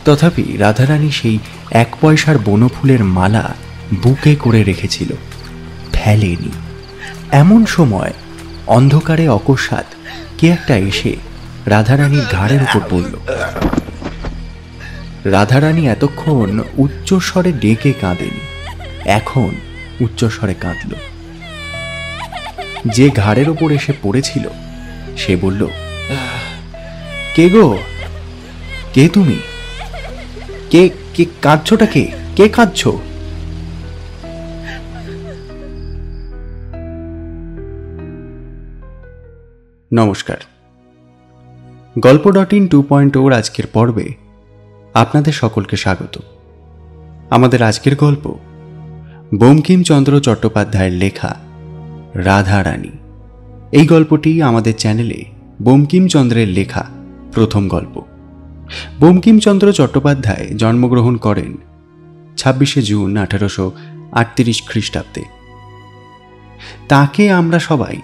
তথাপি রাধারানী সেই 1 পয়সার বনফুলের মালা বুকে করে রেখেছিল, ফেলেনি। এমন সময় অন্ধকারে অকস্মাৎ কে একটা এসে রাধারানীর ঘাড়ের উপর পড়ল। রাধারানী এতক্ষণ উচ্চস্বরে ডেকে কাঁদেনি, এখন উচ্চস্বরে কাঁদল। যে ঘাড়ের ওপর এসে পড়েছিল সে বলল, কে গো, কে তুমি? কে কে কাঁদছোটা? কে কে কাঁদছ? নমস্কার, গল্প.in 2.0 আজকের পর্বে আপনাদের সকলকে স্বাগত। আমাদের আজকের গল্প বঙ্কিমচন্দ্র চট্টোপাধ্যায়ের লেখা রাধারানী। এই গল্পটি আমাদের চ্যানেলে বঙ্কিমচন্দ্রের লেখা প্রথম গল্প। বঙ্কিমচন্দ্র চট্টোপাধ্যায় জন্মগ্রহণ করেন 26শে জুন 1838 খ্রিস্টাব্দে। তাকে আমরা সবাই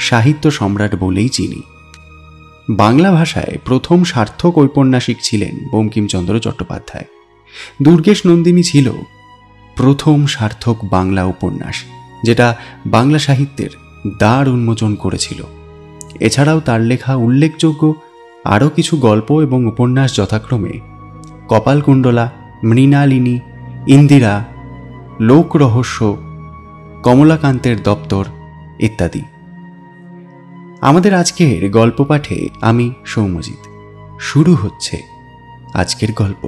সাহিত্য সম্রাট বলেই চিনি। বাংলা ভাষায় প্রথম সার্থক ঔপন্যাসিক ছিলেন বঙ্কিমচন্দ্র চট্টোপাধ্যায়। দুর্গেশ নন্দিনী ছিল প্রথম সার্থক বাংলা উপন্যাস, যেটা বাংলা সাহিত্যের দ্বার উন্মোচন করেছিল। এছাড়াও তার লেখা উল্লেখযোগ্য আরও কিছু গল্প এবং উপন্যাস যথাক্রমে কপালকুণ্ডলা, মৃণালিনী, ইন্দিরা, লোকরহস্য, কমলাকান্তের দপ্তর ইত্যাদি। আমাদের আজকের গল্প পাঠে আমি সৌম্যজিৎ। শুরু হচ্ছে আজকের গল্প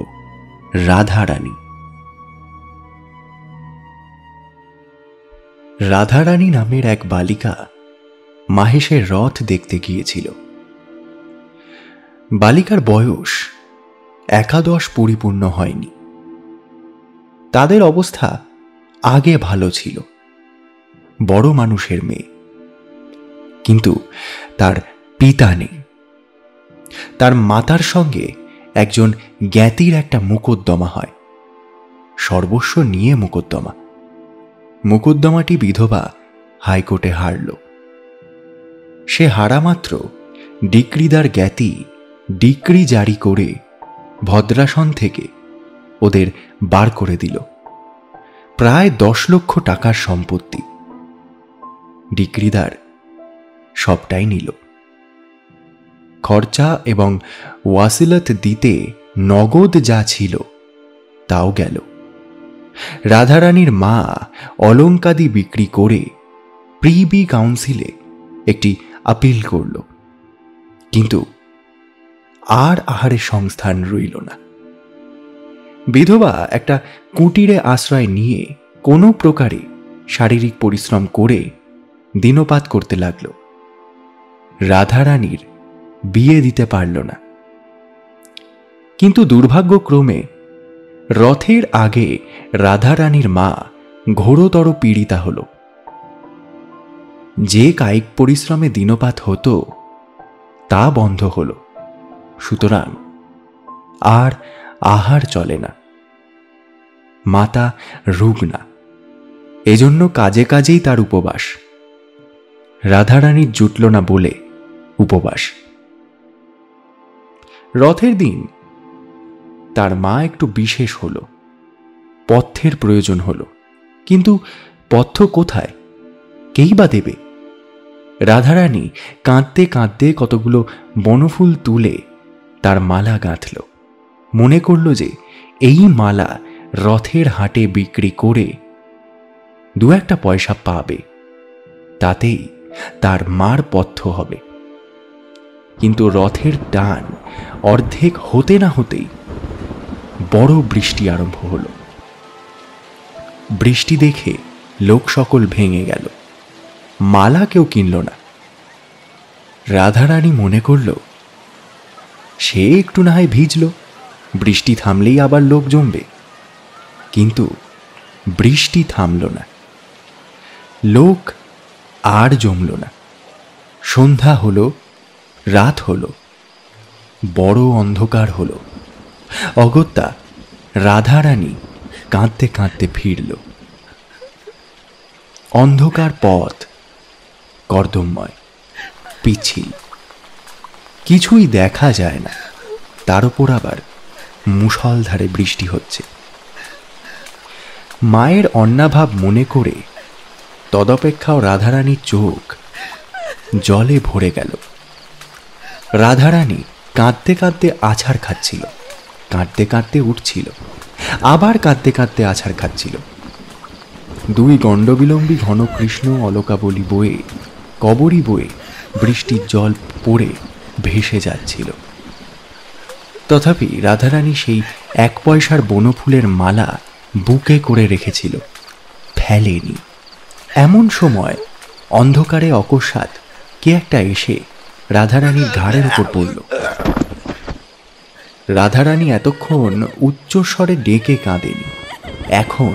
রাধারানী। রাধারানী নামের এক বালিকা মাহেশের রথ দেখতে গিয়েছিল। বালিকার বয়স 11 পরিপূর্ণ হয়নি। তাদের অবস্থা আগে ভালো ছিল, বড় মানুষের মেয়ে। কিন্তু তার পিতা নেই। তার মাতার সঙ্গে একজন জ্ঞাতির একটা মোকদ্দমা হয়, সর্বস্ব নিয়ে মোকদ্দমা। মোকদ্দমাটি বিধবা হাইকোর্টে হারল। সে হারা মাত্র ডিক্রিদার জ্ঞাতি ডিক্রি জারি করে ভদ্রাসন থেকে ওদের বার করে দিল। প্রায় 10 লক্ষ টাকার সম্পত্তি। ডিক্রিদার সবটাই নিল। খরচা এবং ওয়াসিলত দিতে নগদ যা ছিল তাও গেল। রাধারানীর মা অলঙ্কাদি বিক্রি করে প্রিবি কাউন্সিলে একটি আপিল করল, কিন্তু আর আহারের সংস্থান রইল না। বিধবা একটা কুটিরে আশ্রয় নিয়ে কোনো প্রকারে শারীরিক পরিশ্রম করে দিনপাত করতে লাগল। রাধারানীর বিয়ে দিতে পারল না। কিন্তু দুর্ভাগ্যক্রমে রথের আগে রাধারানীর মা ঘোরতর পীড়িতা হল। যে কায়িক পরিশ্রমে দিনপাত হতো তা বন্ধ হল। সুতরাং আর আহার চলে না। মাতা রুগ্না, এজন্য কাজে কাজেই তার উপবাস। রাধারানীর জুটল না বলে উপবাস। রথের দিন তার মা একটু বিশেষ হল, পথ্যের প্রয়োজন হল। কিন্তু পথ্য কোথায়, কেই বা দেবে? রাধারানী কাঁদতে কাঁদতে কতগুলো বনফুল তুলে তার মালা গাঁথল। মনে করল যে এই মালা রথের হাটে বিক্রি করে 2-1 পয়সা পাবে, তাতেই তার মার পথ্য হবে। কিন্তু রথের টান অর্ধেক হতে না হতেই বড় বৃষ্টি আরম্ভ হল। বৃষ্টি দেখে লোক সকল ভেঙে গেল। মালা কেউ কিনল না। রাধারানী মনে করল সে একটু না হয় ভিজল, বৃষ্টি থামলেই আবার লোক জমবে। কিন্তু বৃষ্টি থামল না, লোক আর জমল না। সন্ধ্যা হলো, রাত হলো, বড় অন্ধকার হলো। অগত্যা রাধারানী কাঁদতে কাঁদতে ফিরল। অন্ধকার পথ, কর্দমময়, পিচ্ছিল, কিছুই দেখা যায় না। তার উপর আবার মুষলধারে বৃষ্টি হচ্ছে। মায়ের অন্নাভাব মনে করে তদপেক্ষাও রাধারানীর চোখ জলে ভরে গেল। রাধারানী কাঁদতে কাঁদতে আছাড় খাচ্ছিল, কাঁদতে কাঁদতে উঠছিল, আবার কাঁদতে কাঁদতে আছাড় খাচ্ছিল। দুই গণ্ডবিলম্বী ঘন কৃষ্ণ অলকাবলী বয়ে, কবরী বয়ে বৃষ্টির জল পড়ে ভেসে যাচ্ছিল। তথাপি রাধারানী সেই 1 পয়সার বনফুলের মালা বুকে করে রেখেছিল, ফেলেনি। এমন সময় অন্ধকারে অকস্মাৎ কে একটা এসে রাধারানীর ঘাড়ের উপর পড়ল। রাধারানী এতক্ষণ উচ্চস্বরে ডেকে কাঁদেনি, এখন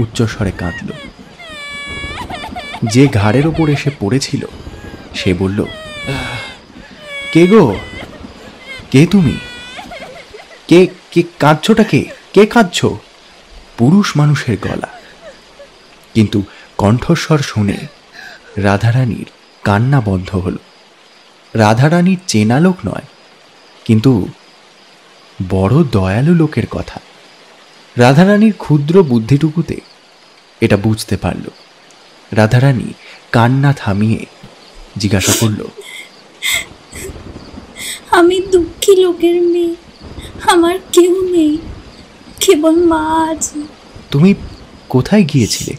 উচ্চস্বরে কাঁদল। যে ঘাড়ের ওপর এসে পড়েছিল সে বলল, কে গো, কে তুমি? কে কে কাঁদছোটা? কে কে কাঁদছ? পুরুষ মানুষের গলা, কিন্তু কণ্ঠস্বর শুনে রাধারানীর কান্না বন্ধ হল। রাধারানীর চেনা লোক নয়, কিন্তু বড় দয়ালু লোকের কথা। রাধারানীর ক্ষুদ্র বুদ্ধিটুকুতে এটা বুঝতে পারল। রাধারানী কান্না থামিয়ে জিজ্ঞাসা করল, আমি দুঃখী লোকের মেয়ে, আমার কেউ নেই, কেবল মা আছে। তুমি কোথায় গিয়েছিলে?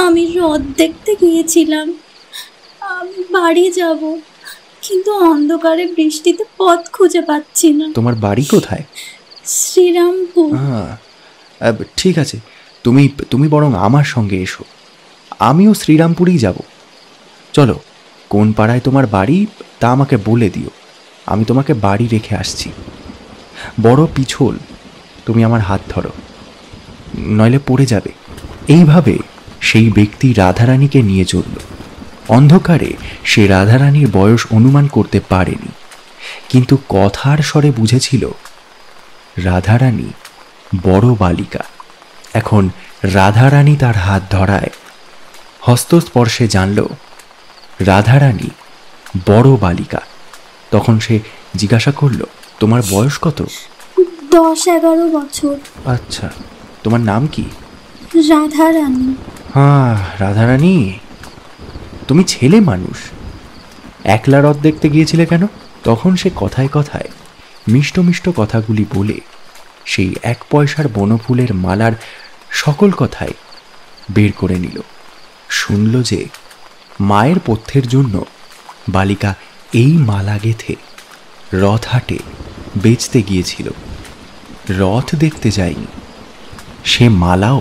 আমি হ্রদ দেখতে গিয়েছিলাম। আমি বাড়ি যাব, কিন্তু অন্ধকারে বৃষ্টিতে পথ খুঁজে পাচ্ছি না। তোমার বাড়ি কোথায়? শ্রীরামপুর। ঠিক আছে, তুমি তুমি বরং আমার সঙ্গে এসো, আমিও শ্রীরামপুরেই যাব। চলো, কোন পাড়ায় তোমার বাড়ি তা আমাকে বলে দিও, আমি তোমাকে বাড়ি রেখে আসছি। বড় পিছল, তুমি আমার হাত ধরো, নইলে পড়ে যাবে। এইভাবে সেই ব্যক্তি রাধারানীকে নিয়ে চলল। অন্ধকারে সে রাধারানীর বয়স অনুমান করতে পারেনি, কিন্তু কথার স্বরে বুঝেছিল রাধারানী বড় বালিকা। এখন রাধারানী তার হাত ধরায় হস্তস্পর্শে জানল রাধারানী বড় বালিকা। তখন সে জিজ্ঞাসা করল, তোমার বয়স কত? 10-11 বছর। আচ্ছা, তোমার নাম কি? রাধারানী। হ্যাঁ, রাধারানী, তুমি ছেলে মানুষ, একলা হ্রদ দেখতে গিয়েছিলে কেন? তখন সে কথায় কথায় মিষ্ট মিষ্ট কথাগুলি বলে সেই 1 পয়সার বনফুলের মালার সকল কথাই বের করে নিল। শুনল যে মায়ের পথ্যের জন্য বালিকা এই মালা গেথে রথহাটে বেচতে গিয়েছিল। রথ দেখতে যায়নি, সে মালাও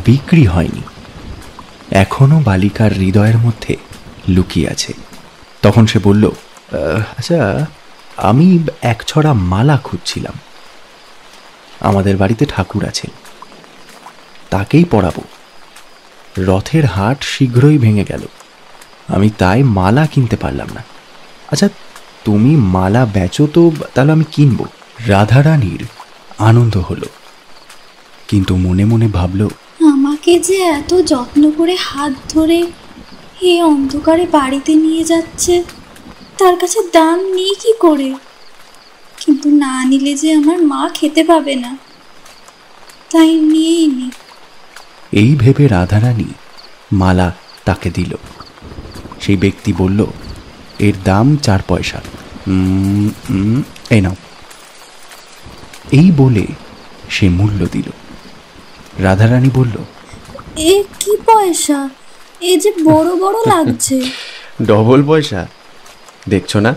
বিক্রি হয়নি, এখনো বালিকার হৃদয়ের মধ্যে লুকিয়ে আছে। তখন সে বলল, আচ্ছা, আমি 1 ছড়া মালা খুঁজছিলাম, আমাদের বাড়িতে ঠাকুর আছেন, তাকেই পরাবো। রথের হাট শীঘ্রই ভেঙে গেল, আমি তাই মালা কিনতে পারলাম না। আচ্ছা, তুমি মালা বেচো তো, তাহলে আমি কিনবো। রাধারানীর আনন্দ হলো, কিন্তু মনে মনে ভাবল, আমাকে যে এত যত্ন করে হাত ধরে এই অন্ধকারে বাড়িতে নিয়ে যাচ্ছে, তার কাছে দাম নিই কি করে? কিন্তু না নিলে যে আমার মা খেতে পাবে না, তাই নিয়েই নি। এই ভেবে রাধারানী মালা তাকে দিল। সেই ব্যক্তি বলল, এর দাম 4 পয়সা, এই নাও। এই বলে সে মূল্য দিল। রাধারানী বলল, এ কি পয়সা? এ যে বড় বড় লাগছে। ডবল পয়সা, দেখছো না,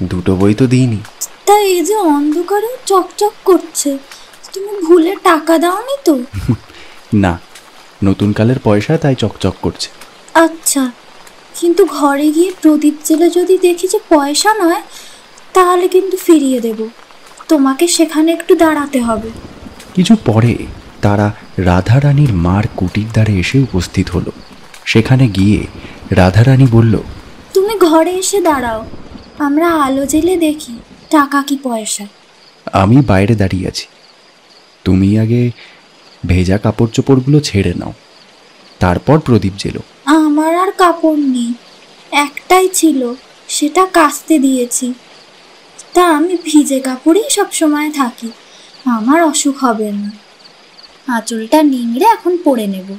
2টো বই তো দিইনি। তা এ যে অন্ধকারে চকচক করছে, তুমি ভুলে টাকা দাওনি তো? না, নতুন কালের পয়সা, তাই চকচক করছে। আচ্ছা, কিন্তু ঘরে গিয়ে প্রদীপ জেলে যদি দেখি যে পয়সা নয়, তাহলে কিন্তু ফিরিয়ে দেব। তোমাকে সেখানে একটু দাঁড়াতে হবে। কিছু পরে তারা রাধারানীর মার কুটির দ্বারে এসে উপস্থিত হলো। সেখানে গিয়ে রাধারানী বলল, তুমি ঘরে এসে দাঁড়াও, আমরা আলো জেলে দেখি টাকা কি পয়সা। আমি বাইরে দাঁড়িয়ে আছি, তুমি আগে ভেজা কাপড় চোপড়গুলো ছেড়ে নাও, তারপর প্রদীপ জেলো। আমার আর কাপড় নেই, একটাই ছিল, সেটা কাচতে দিয়েছি, তা আমি ভিজে কাপড়েই সবসময় থাকি, আমার অসুখ হবে না। আঁচলটা নিংড়ে এখন পরে নেব।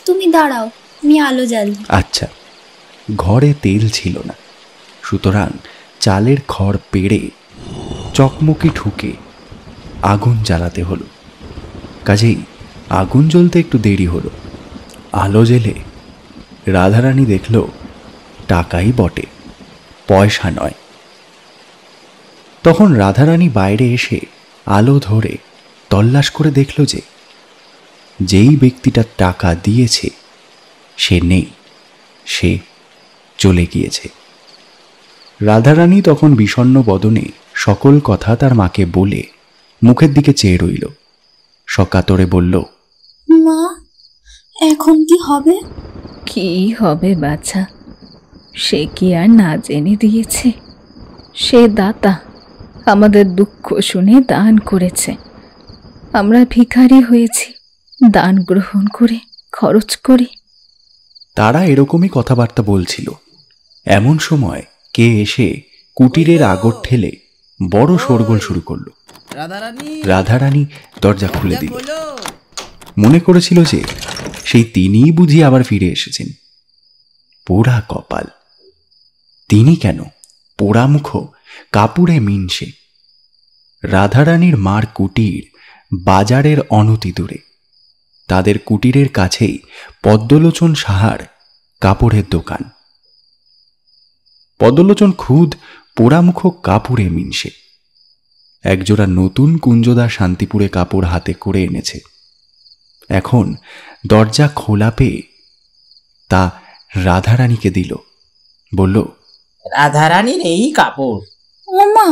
তুমি দাঁড়াও, আমি আলো জ্বালি। আচ্ছা, ঘরে তেল ছিল না, সুতরাং চালের খড় পেড়ে চকমকি ঠুকে আগুন জ্বালাতে হলো। কাজেই আগুন জ্বলতে একটু দেরি হলো। আলো জ্বেলে রাধারানী দেখল টাকাই বটে, পয়সা নয়। তখন রাধারানী বাইরে এসে আলো ধরে তল্লাশ করে দেখল যে যেই ব্যক্তিটা টাকা দিয়েছে সে নেই, সে চলে গিয়েছে। রাধারানী তখন বিষণ্ণ বদনে সকল কথা তার মাকে বলে মুখের দিকে চেয়ে রইল। সকাতরে বলল, মা, এখন কি হবে? কি হবে বাছা, সে কি আর না জেনে দিয়েছে? সে দাতা, আমাদের দুঃখ শুনে দান করেছে। আমরা ভিখারি হয়েছি, দান গ্রহণ করে খরচ করি। তারা এরকমই কথাবার্তা বলছিল। এমন সময় কে এসে কুটিরের আগর ঠেলে বড় শোরগোল শুরু করলো। রাধারানী দরজা খুলে দিল। মনে করেছিল যে সেই তিনিই বুঝি আবার ফিরে এসেছেন। পোড়া কপাল! তিনি কেন, পোড়ামুখ, কাপুরে মিনসে। রাধারানীর মার কুটির বাজারের অনতি দূরে। তাদের কুটিরের কাছেই পদ্মলোচন সাহার কাপড়ের দোকান। পদ্মলোচন খুদ পোড়ামুখ কাপুরে মিনসে। একজোড়া নতুন কুঞ্জদার শান্তিপুরে কাপড় হাতে করে এনেছে। এখন দরজা খোলা পেয়ে তা রাধারানীকে দিল। বলল, রাধারানীর এই কাপড়। ও মা,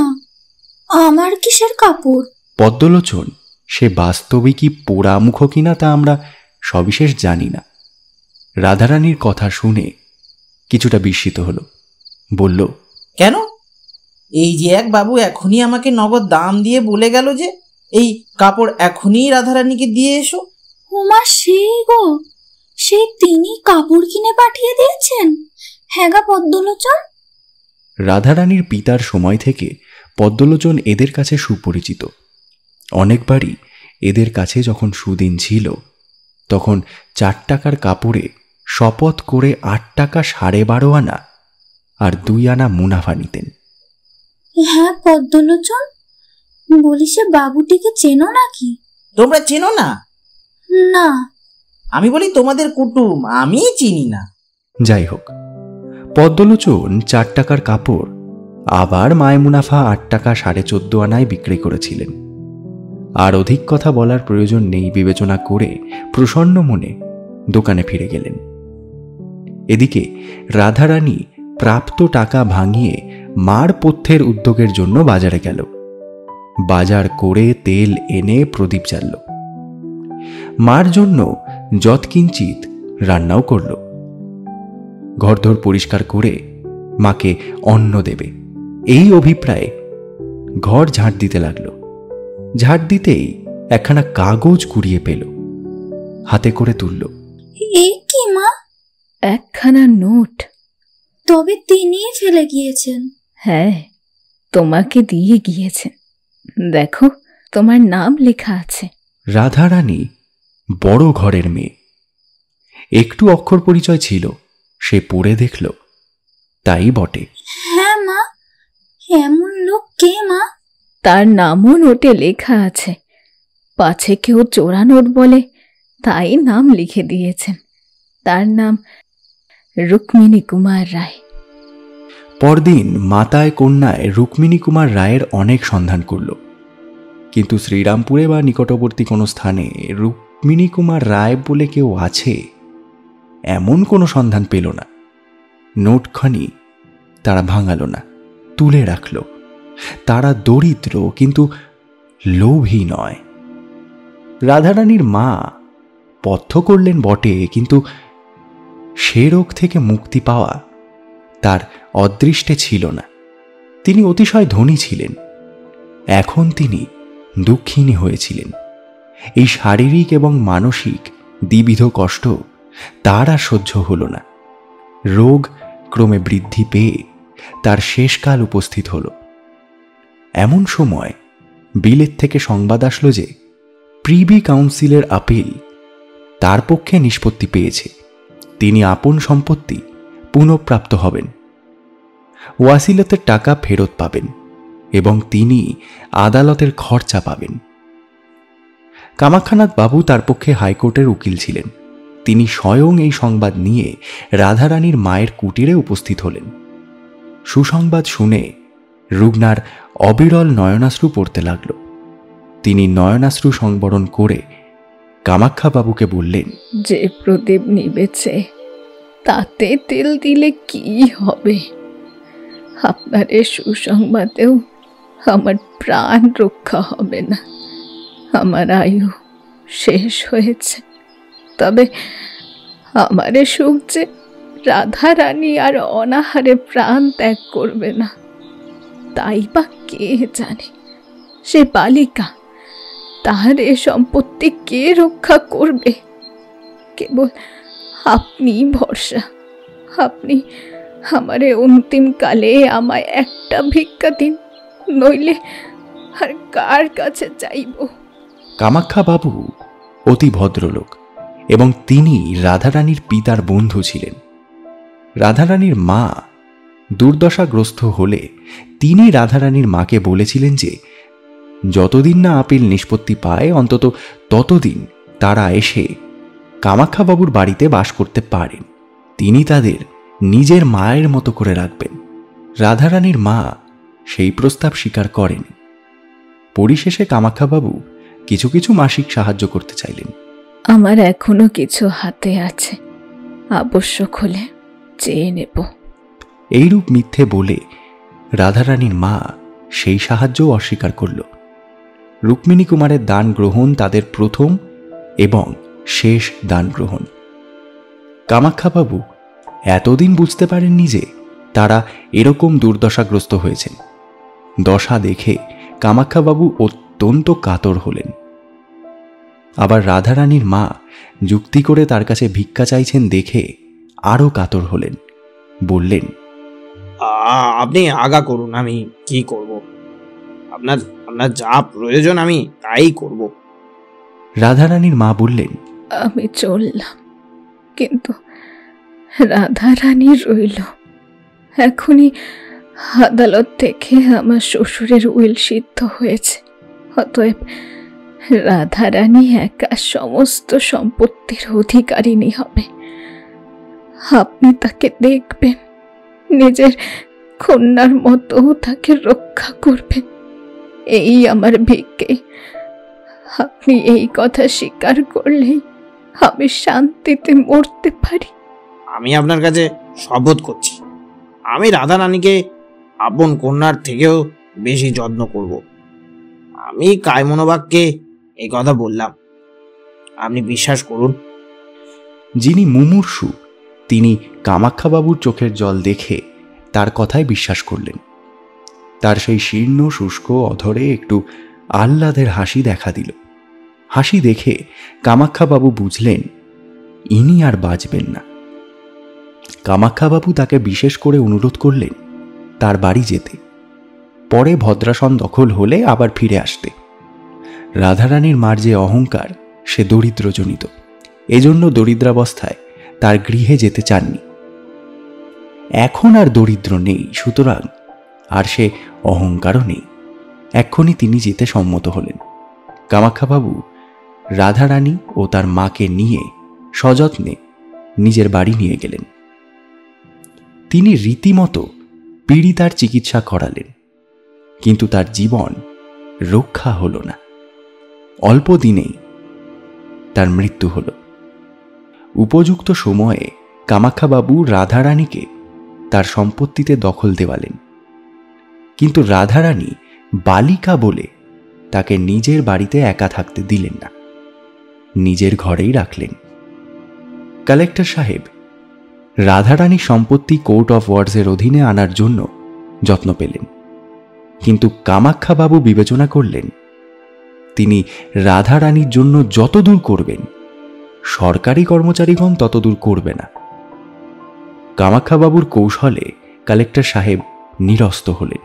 আমার কিসের কাপড়? পদ্মলোচন সে বাস্তবে কি পোড়ামুখ কিনা তা আমরা সবিশেষ জানি না। রাধারানীর কথা শুনে কিছুটা বিস্মিত হল। বলল, কেন? এই যে এক বাবু এখনই আমাকে নগদ দাম দিয়ে বলে গেল যে এই কাপড় এখনই রাধারানীকে দিয়ে এসো। ওমা, সেই গো, সেই তিনি কাপড় কিনে পাঠিয়ে দিয়েছেন? হ্যাঁ গা পদ্মলোচন। রাধারানীর পিতার সময় থেকে পদ্মলোচন এদের কাছে সুপরিচিত। অনেকবারই এদের কাছে যখন সুদিন ছিল তখন 4 টাকার কাপড়ে শপথ করে 8 টাকা 12.5 আনা আর 2 আনা মুনাফা নিতেন। হ্যাঁ পদ্মলোচন, বলি সে বাবুটিকে চেনো নাকি? তোমরা চেনো না? না। আমি বলি তোমাদের কুটুম, আমি চিনি না। যাই হোক, পদ্মলোচন 4 টাকার কাপড় আবার মায় মুনাফা 8 টাকা 14.5 আনায় বিক্রি করেছিলেন। আর অধিক কথা বলার প্রয়োজন নেই বিবেচনা করে প্রসন্ন মনে দোকানে ফিরে গেলেন। এদিকে রাধারানী প্রাপ্ত টাকা ভাঙিয়ে মার পথ্যের উদ্যোগের জন্য বাজারে গেল। বাজার করে তেল এনে প্রদীপ জ্বালল। মার জন্য যৎকিঞ্চিত রান্নাও করল। ঘরদোর পরিষ্কার করে মাকে অন্ন দেবে এই অভিপ্রায়ে ঘর ঝাঁট দিতে লাগলো। ঝাঁট দিতেই একখানা কাগজ কুড়িয়ে পেল, হাতে করে তুলল। এ কি মা? একখানা নোট। তবে তিনিই ফেলে গিয়েছেন? হ্যাঁ, তোমাকে দিয়ে গিয়েছেন। দেখো, তোমার নাম লেখা আছে। রাধারানী বড় ঘরের মেয়ে, একটু অক্ষর পরিচয় ছিল, সে পড়ে দেখল তাই বটে। হ্যাঁ মা, এমন লোক কে মা? তার নামও নোটে লেখা আছে, পাছে কেউ চোরা নোট বলে তাই নাম লিখে দিয়েছেন। তার নাম রুক্মিণী কুমার রায়। পরদিন মাতায় কন্যায় রুক্মিণী কুমার রায়ের অনেক সন্ধান করল, কিন্তু শ্রীরামপুরে বা নিকটবর্তী কোনো স্থানে রুক্মিণী কুমার রায় বলে কেউ আছে এমন কোনো সন্ধান পেল না। নোটখানি তারা ভাঙাল না, তুলে রাখল। তারা দরিদ্র কিন্তু লোভী নয়। রাধারানীর মা পথ্য করলেন বটে, কিন্তু সে রোগ থেকে মুক্তি পাওয়া তার অদৃষ্টে ছিল না। তিনি অতিশয় ধনী ছিলেন, এখন তিনি দুঃখিনী হয়েছিলেন। এই শারীরিক এবং মানসিক দ্বিবিধ কষ্ট তার আর সহ্য হল না। রোগ ক্রমে বৃদ্ধি পেয়ে তার শেষকাল উপস্থিত হল। এমন সময় বিলেত থেকে সংবাদ আসলো যে প্রিভি কাউন্সিলের আপিল তার পক্ষে নিষ্পত্তি পেয়েছে, তিনি আপন সম্পত্তি পুনঃপ্রাপ্ত হবেন, ওয়াসিলতের টাকা ফেরত পাবেন এবং তিনি আদালতের খরচা পাবেন। কামাখ্যানাথ বাবু তার পক্ষে হাইকোর্টের উকিল ছিলেন। তিনি স্বয়ং এই সংবাদ নিয়ে রাধারানীর মায়ের কুটিরে উপস্থিত হলেন। সুসংবাদ শুনে রুগ্নার অবিরল নয়নাশ্রু পড়তে লাগল। তিনি নয়নাশ্রু সংবরণ করে কামাখ্যা বাবুকে বললেন, যে প্রদীপ নিবেছে তাতে তেল দিলে কি হবে? আপনার এ সুসংবাদেও আমার প্রাণ রক্ষা হবে না, আমার আয়ু শেষ হয়েছে। তবে আমার এ সুখ যে রাধা রানী আর অনাহারে প্রাণ ত্যাগ করবে না, তাই বা কে জানে? সে বালিকা, তাহার এ সম্পত্তি কে রক্ষা করবে? কেবল আপনি ভরসা। আপনি আমারে অন্তিম কালে আমায় একটা ভিক্ষা দিন, নইলে আর কার কাছে চাইব? কামাখ্যা বাবু অতি ভদ্রলোক এবং তিনি রাধারানীর পিতার বন্ধু ছিলেন। রাধারানীর মা দুর্দশাগ্রস্ত হলে তিনি রাধারানীর মাকে বলেছিলেন যে যতদিন না আপিল নিষ্পত্তি পায় অন্তত ততদিন তারা এসে কামাখ্যাবাবুর বাড়িতে বাস করতে পারেন, তিনি তাদের নিজের মায়ের মতো করে রাখবেন। রাধারানীর মা সেই প্রস্তাব স্বীকার করেন। পরিশেষে কামাখ্যাবাবু কিছু কিছু মাসিক সাহায্য করতে চাইলেন। আমার এখনো কিছু হাতে আছে, আবশ্যক হলে চেয়ে নেব। এইরূপ মিথ্যে বলে রাধারানীর মা সেই সাহায্যও অস্বীকার করল। রুক্মিণী কুমারের দান গ্রহণ তাদের প্রথম এবং শেষ দান গ্রহণ। কামাখ্যাবাবু এতদিন বুঝতে পারেননি যে তারা এরকম দুর্দশাগ্রস্ত হয়েছেন। দশা দেখে কামাখ্যাবাবু অত্যন্ত কাতর হলেন। আবার রাধারানীর মা যুক্তি করে তার কাছে ভিক্ষা চাইছেন দেখে আরও কাতর হলেন। বললেন, আপনি আগা করুন, আমি কি করব? আপনার আপনার যা প্রয়োজন আমি তাই করব। রাধারানীর মা বললেন, আমি চললাম, কিন্তু রাধারানী রইল। এখনই আদালত থেকে আমার শ্বশুরের উইল সিদ্ধ হয়েছে, অতএব রাধারানী একা সমস্ত সম্পত্তির অধিকারিণী হবে। আপনি তাকে দেখবেন, নিজের কন্যার মতো তাকে রক্ষা করবেন, এই আমার ভিক্ষে। আপনি এই কথা স্বীকার করলেই আমি শান্তিতে মরতে পারি। আমি আপনার কাছে শপথ করছি, আমি রাধারানীকে আপন কন্যার থেকেও বেশি যত্ন করব। আমি কায়মনোবাক্যে এই কথা বললাম, আপনি বিশ্বাস করুন। যিনি মুমূর্ষু তিনি কামাখ্যাবাবুর চোখের জল দেখে তার কথায় বিশ্বাস করলেন। তার সেই শীর্ণ শুষ্ক অধরে একটু আহ্লাদের হাসি দেখা দিল। হাসি দেখে কামাখ্যাবাবু বুঝলেন ইনি আর বাঁচবেন না। কামাখ্যাবাবু তাকে বিশেষ করে অনুরোধ করলেন তার বাড়ি যেতে, পরে ভদ্রাসন দখল হলে আবার ফিরে আসতে। রাধারানীর মার যে অহংকার সে দরিদ্রজনিত, এজন্য দরিদ্রাবস্থায় তার গৃহে যেতে চাননি। এখন আর দরিদ্র নেই, সুতরাং আর সে অহংকারও নেই। এক্ষুনি তিনি যেতে সম্মত হলেন। কামাখ্যাবাবু রাধারানী ও তার মাকে নিয়ে সযত্নে নিজের বাড়ি নিয়ে গেলেন। তিনি রীতিমতো পীড়িতার চিকিৎসা করালেন, কিন্তু তার জীবন রক্ষা হল না। অল্প দিনেই তার মৃত্যু হল। উপযুক্ত সময়ে কামাখ্যাবাবু রাধারানীকে তার সম্পত্তিতে দখল দেওয়ালেন, কিন্তু রাধারানী বালিকা বলে তাকে নিজের বাড়িতে একা থাকতে দিলেন না, নিজের ঘরেই রাখলেন। কালেক্টর সাহেব রাধারানী সম্পত্তি কোর্ট অফ ওয়ার্ডসের অধীনে আনার জন্য যত্ন পেলেন, কিন্তু কামাখ্যাবাবু বিবেচনা করলেন তিনি রাধারানীর জন্য যতদূর করবেন সরকারি কর্মচারীগণ ততদূর করবে না। কামাখ্যাবাবুর কৌশলে কালেক্টর সাহেব নিরস্ত হলেন।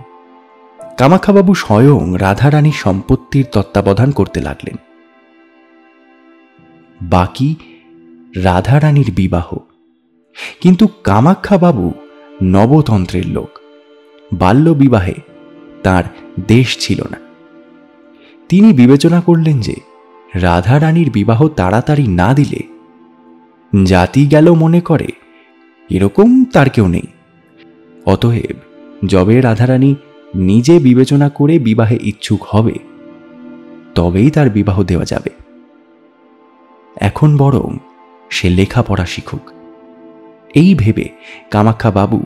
কামাখ্যাবাবু স্বয়ং রাধারানীর সম্পত্তির তত্ত্বাবধান করতে লাগলেন। বাকি রাধারানীর বিবাহ। কিন্তু কামাখ্যাবাবু নবতন্ত্রের লোক, বাল্য বিবাহে তার দেশ ছিল না। তিনি বিবেচনা করলেন যে রাধারানীর বিবাহ তাড়াতাড়ি না দিলে জাতি গেল মনে করে এরকম তার কেউ নেই। অতএব যবে রাধারানী নিজে বিবেচনা করে বিবাহে ইচ্ছুক হবে তবেই তার বিবাহ দেওয়া যাবে। এখন বরং সে লেখাপড়া শিখুক, এই ভেবে কামাখ্যাবাবু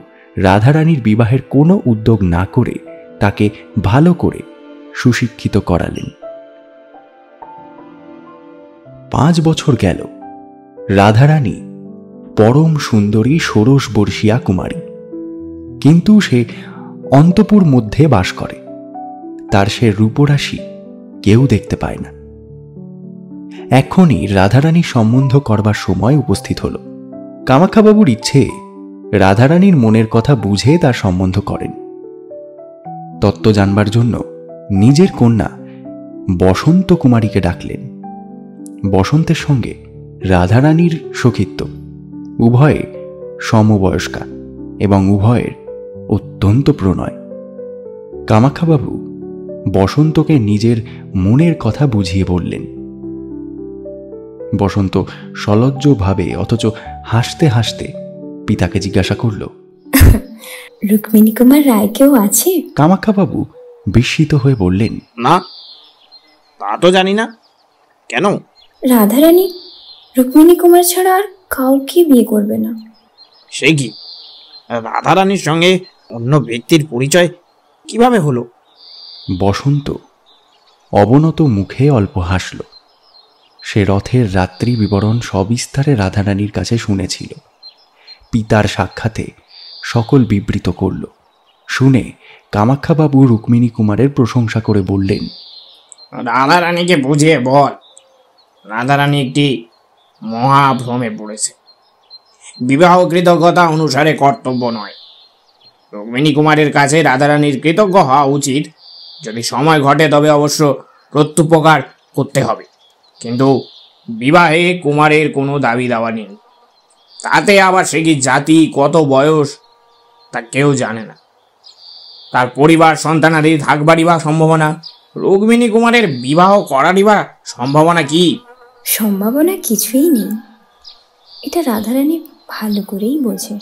রাধারানীর বিবাহের কোনো উদ্যোগ না করে তাকে ভালো করে সুশিক্ষিত করালেন। 5 বছর গেল। রাধারানী পরম সুন্দরী ষোড়শ বর্ষীয়া কুমারী, কিন্তু সে অন্তপুর মধ্যে বাস করে। তার সে রূপরাশি কেউ দেখতে পায় না। এখনই রাধারানীর সম্বন্ধ করবার সময় উপস্থিত হল। কামাখ্যাবাবুর ইচ্ছে রাধারানীর মনের কথা বুঝে তার সম্বন্ধ করেন। তত্ত্ব জানবার জন্য নিজের কন্যা বসন্ত কুমারীকে ডাকলেন। বসন্তের সঙ্গে রাধারানীর সখিত্ব, উভয়ে সমবয়স্কা এবং উভয়ের অত্যন্ত প্রণয়। কামাখ্যাবাবু বসন্তকে নিজের মনের কথা বুঝিয়ে বললেন। বসন্ত সলজ্জভাবে অথচ হাসতে হাসতে পিতাকে জিজ্ঞাসা করল, রুক্মিণী কুমার রায় কেউ আছে? কামাখ্যাবাবু বিস্মিত হয়ে বললেন, না, তা তো জানি না। কেন? রাধারানী রুক্মিণী কুমার ছাড়া আর কাউকে বিয়ে করবে না। সে কি, রাধারানীর সঙ্গে অন্য ব্যক্তির পরিচয় কিভাবে হলো? বসন্ত অবনত মুখে অল্প হাসল। সে রথের রাত্রি বিবরণ সবিস্তারে রাধারানীর কাছে শুনেছিল। পিতার সাক্ষাতে সকল বিবৃত করল। শুনে কামাখ্যাবাবু রুক্মিণী কুমারের প্রশংসা করে বললেন, রাধারানীকে বুঝিয়ে বল, রাধারানী একটি মহাভ্রমে পড়েছে। বিবাহ কৃতজ্ঞতা অনুসারে কর্তব্য নয়। রুক্মিণী কুমারের কাছে রাধারানীর কৃতজ্ঞ হওয়া উচিত। যদি সময় ঘটে তবে অবশ্য প্রত্যুপকার করতে হবে, কিন্তু বিবাহে কুমারের কোনো দাবি দাওয়া নেই। তাতে আবার সে কি জাতি, কত বয়স তা কেউ জানে না। তার পরিবার সন্তানাদি থাকবারই বা সম্ভাবনা। রুক্মিণী কুমারের বিবাহ করারই বা সম্ভাবনা কি? সম্ভাবনা কিছুই নেই, এটা রাধারানী ভালো করেই বোঝে।